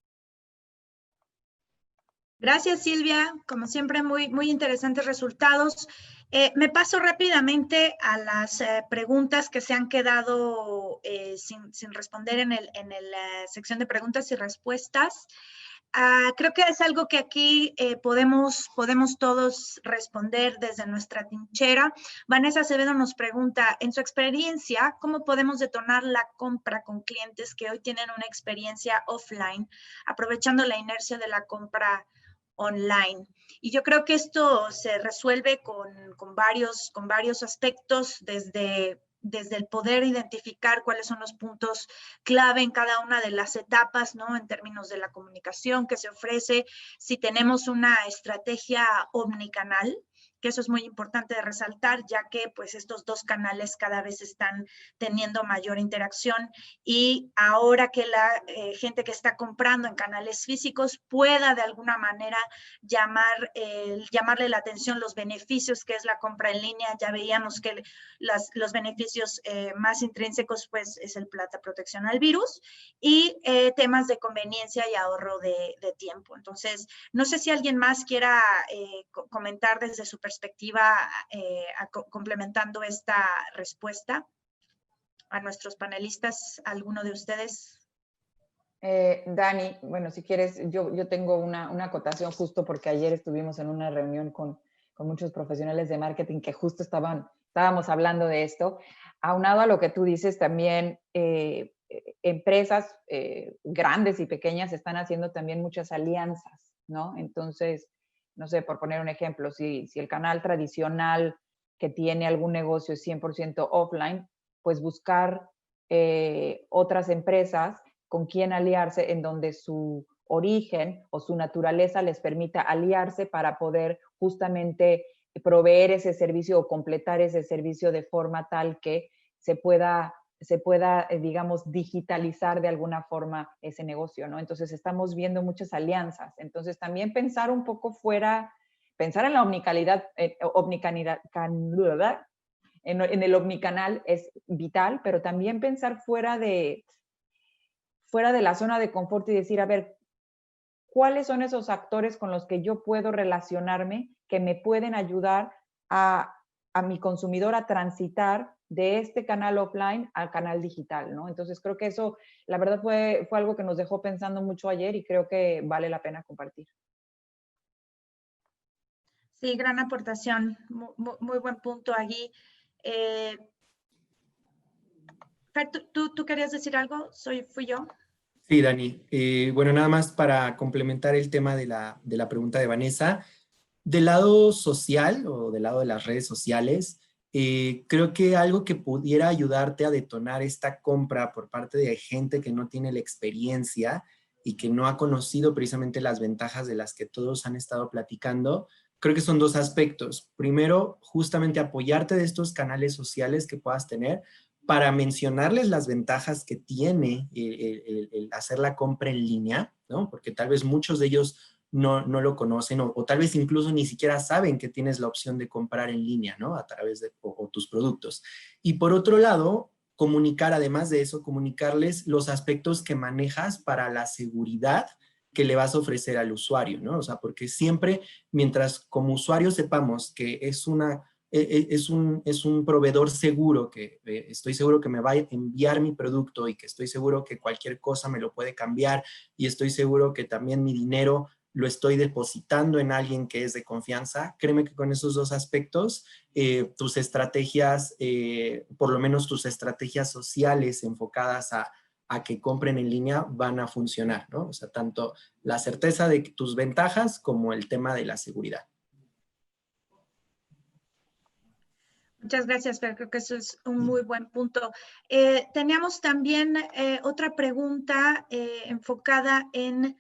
Gracias, Silvia. Como siempre, muy interesantes resultados. Me paso rápidamente a las preguntas que se han quedado sin responder en la sección de preguntas y respuestas. Creo que es algo que aquí podemos todos responder desde nuestra trinchera. Vanessa Acevedo nos pregunta, en su experiencia, ¿cómo podemos detonar la compra con clientes que hoy tienen una experiencia offline, aprovechando la inercia de la compra online? Y yo creo que esto se resuelve con varios aspectos, desde el poder identificar cuáles son los puntos clave en cada una de las etapas, ¿no? En términos de la comunicación que se ofrece, si tenemos una estrategia omnicanal, que eso es muy importante de resaltar, ya que pues estos dos canales cada vez están teniendo mayor interacción y ahora que la gente que está comprando en canales físicos pueda de alguna manera llamarle la atención los beneficios que es la compra en línea. Ya veíamos que los beneficios más intrínsecos pues es el protección al virus y temas de conveniencia y ahorro de tiempo. Entonces, no sé si alguien más quiera comentar desde su perspectiva complementando esta respuesta a nuestros panelistas. ¿Alguno de ustedes? Dani, bueno, si quieres, yo tengo una acotación justo porque ayer estuvimos en una reunión con muchos profesionales de marketing que justo estábamos hablando de esto. Aunado a lo que tú dices, también empresas grandes y pequeñas están haciendo también muchas alianzas, ¿no? Entonces, no sé, por poner un ejemplo, si el canal tradicional que tiene algún negocio es 100% offline, pues buscar otras empresas con quien aliarse en donde su origen o su naturaleza les permita aliarse para poder justamente proveer ese servicio o completar ese servicio de forma tal que se pueda digamos, digitalizar de alguna forma ese negocio, ¿no? Entonces, estamos viendo muchas alianzas. Entonces, también pensar un poco fuera pensar en la omnicanalidad, en el omnicanal es vital, pero también pensar fuera de la zona de confort y decir, a ver, ¿cuáles son esos actores con los que yo puedo relacionarme que me pueden ayudar a mi consumidor a transitar de este canal offline al canal digital, ¿no? Entonces creo que eso, la verdad, fue algo que nos dejó pensando mucho ayer y creo que vale la pena compartir. Sí, gran aportación, muy buen punto allí. Fer, ¿tú querías decir algo? ¿Fui yo? Sí, Dani. Bueno, nada más para complementar el tema de la pregunta de Vanessa. Del lado social o del lado de las redes sociales, creo que algo que pudiera ayudarte a detonar esta compra por parte de gente que no tiene la experiencia y que no ha conocido precisamente las ventajas de las que todos han estado platicando, creo que son dos aspectos. Primero, justamente apoyarte de estos canales sociales que puedas tener para mencionarles las ventajas que tiene el hacer la compra en línea, ¿no? Porque tal vez muchos de ellos no lo conocen o tal vez incluso ni siquiera saben que tienes la opción de comprar en línea, ¿no? A través de o tus productos. Y por otro lado, además de eso, comunicarles los aspectos que manejas para la seguridad que le vas a ofrecer al usuario, ¿no? O sea, porque siempre, mientras como usuario sepamos que es un proveedor seguro, que estoy seguro que me va a enviar mi producto y que estoy seguro que cualquier cosa me lo puede cambiar y estoy seguro que también mi dinero lo estoy depositando en alguien que es de confianza. Créeme que con esos dos aspectos, tus estrategias, por lo menos tus estrategias sociales enfocadas a que compren en línea van a funcionar, ¿no? O sea, tanto la certeza de tus ventajas como el tema de la seguridad. Muchas gracias, Fer. Creo que eso es un muy buen punto. Teníamos también otra pregunta enfocada en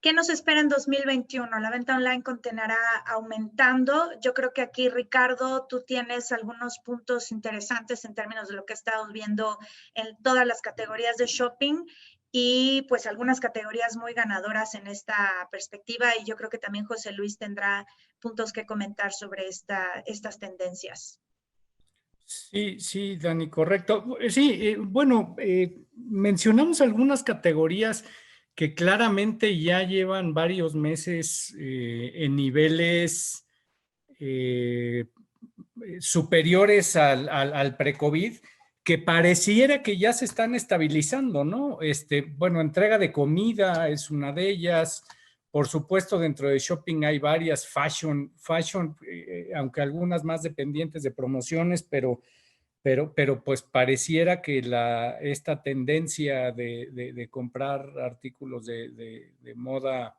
¿qué nos espera en 2021? La venta online continuará aumentando. Yo creo que aquí, Ricardo, tú tienes algunos puntos interesantes en términos de lo que estamos viendo en todas las categorías de shopping y pues algunas categorías muy ganadoras en esta perspectiva y yo creo que también José Luis tendrá puntos que comentar sobre estas tendencias. Sí, Dani, correcto. Sí, bueno, mencionamos algunas categorías que claramente ya llevan varios meses en niveles superiores al pre-COVID, que pareciera que ya se están estabilizando, ¿no? Bueno, entrega de comida es una de ellas. Por supuesto, dentro de shopping hay varias fashion, aunque algunas más dependientes de promociones, pero pues pareciera que esta tendencia de comprar artículos de moda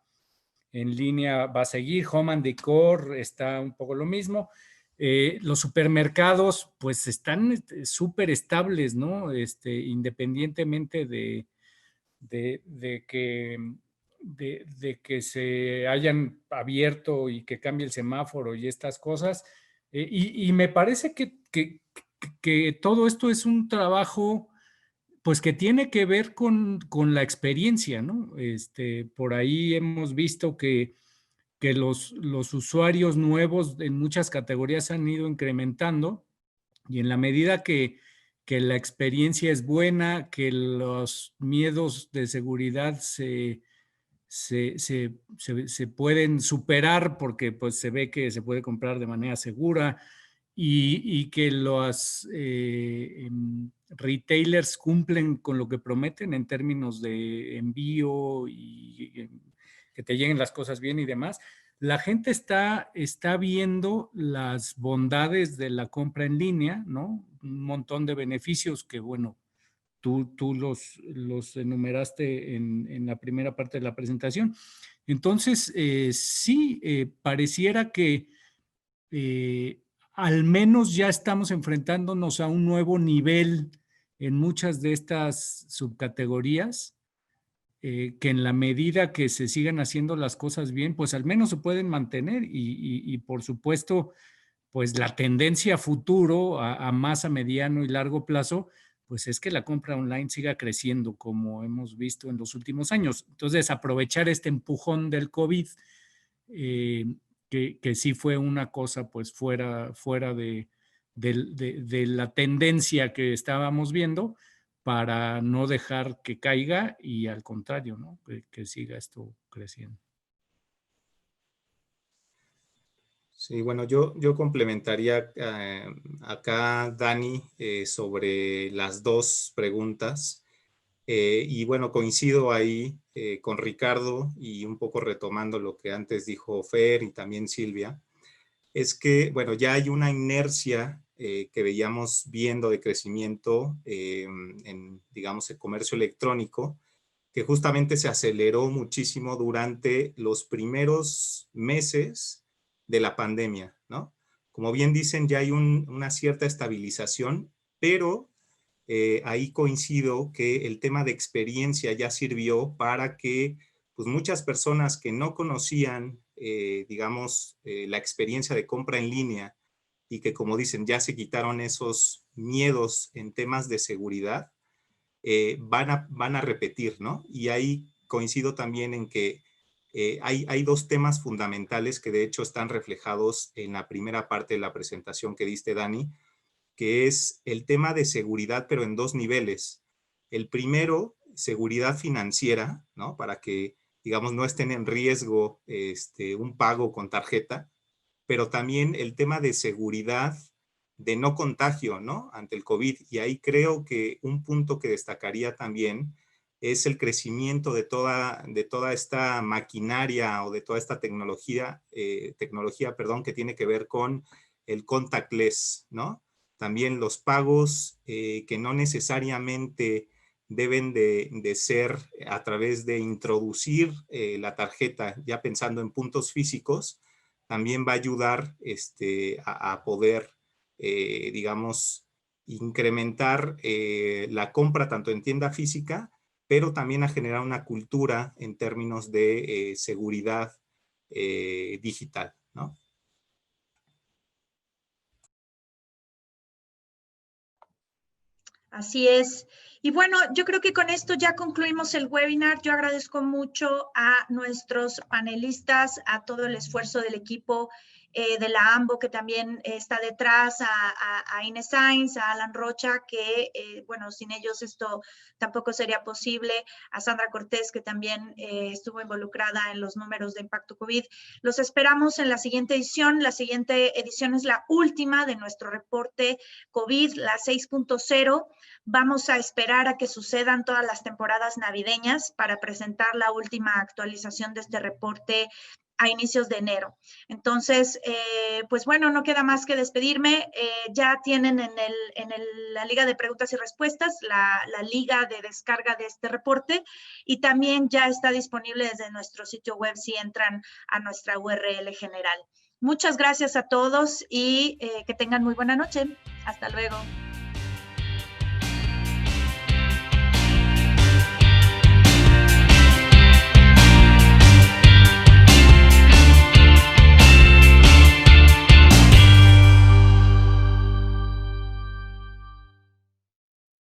en línea va a seguir. Home and Decor está un poco lo mismo. Los supermercados pues están súper estables, ¿no? Independientemente de que se hayan abierto y que cambie el semáforo y estas cosas. Y me parece que todo esto es un trabajo pues que tiene que ver con la experiencia, ¿no? Por ahí hemos visto que los usuarios nuevos en muchas categorías han ido incrementando y en la medida que la experiencia es buena, que los miedos de seguridad se pueden superar porque pues se ve que se puede comprar de manera segura y que los retailers cumplen con lo que prometen en términos de envío y que te lleguen las cosas bien y demás. La gente está viendo las bondades de la compra en línea, ¿no? Un montón de beneficios que, bueno, tú los enumeraste en la primera parte de la presentación. Entonces, sí, pareciera que al menos ya estamos enfrentándonos a un nuevo nivel en muchas de estas subcategorías, que en la medida que se sigan haciendo las cosas bien, pues al menos se pueden mantener y por supuesto, pues la tendencia futuro a más a mediano y largo plazo, pues es que la compra online siga creciendo como hemos visto en los últimos años. Entonces, aprovechar este empujón del COVID, que sí fue una cosa pues fuera de la tendencia que estábamos viendo, para no dejar que caiga y al contrario, ¿no? Que siga esto creciendo. Sí, bueno, yo complementaría acá, Dani, sobre las dos preguntas. Y bueno, coincido ahí con Ricardo y un poco retomando lo que antes dijo Fer y también Silvia, es que, bueno, ya hay una inercia que veíamos viendo de crecimiento en, digamos, el comercio electrónico, que justamente se aceleró muchísimo durante los primeros meses de la pandemia, ¿no? Como bien dicen, ya hay una cierta estabilización, pero ahí coincido que el tema de experiencia ya sirvió para que pues, muchas personas que no conocían, digamos, la experiencia de compra en línea y que, como dicen, ya se quitaron esos miedos en temas de seguridad, van a repetir, ¿no? Y ahí coincido también en que hay dos temas fundamentales que de hecho están reflejados en la primera parte de la presentación que diste, Dani, que es el tema de seguridad, pero en dos niveles. El primero, seguridad financiera, ¿no? Para que, digamos, no estén en riesgo un pago con tarjeta, pero también el tema de seguridad de no contagio, ¿no? Ante el COVID. Y ahí creo que un punto que destacaría también es el crecimiento de toda esta maquinaria o de toda esta tecnología, que tiene que ver con el contactless, ¿no? También los pagos que no necesariamente deben de ser a través de introducir la tarjeta, ya pensando en puntos físicos, también va a ayudar a poder, digamos, incrementar la compra tanto en tienda física, pero también a generar una cultura en términos de seguridad digital, ¿no? Así es. Y bueno, yo creo que con esto ya concluimos el webinar. Yo agradezco mucho a nuestros panelistas, a todo el esfuerzo del equipo de la AMBO que también está detrás, a Inés Sainz, a Alan Rocha, que bueno, sin ellos esto tampoco sería posible, a Sandra Cortés, que también estuvo involucrada en los números de Impacto COVID. Los esperamos en la siguiente edición. La siguiente edición es la última de nuestro reporte COVID, la 6.0. Vamos a esperar a que sucedan todas las temporadas navideñas para presentar la última actualización de este reporte a inicios de enero. Entonces, pues bueno, no queda más que despedirme. Ya tienen en la liga de preguntas y respuestas la liga de descarga de este reporte y también ya está disponible desde nuestro sitio web si entran a nuestra URL general. Muchas gracias a todos y que tengan muy buena noche. Hasta luego.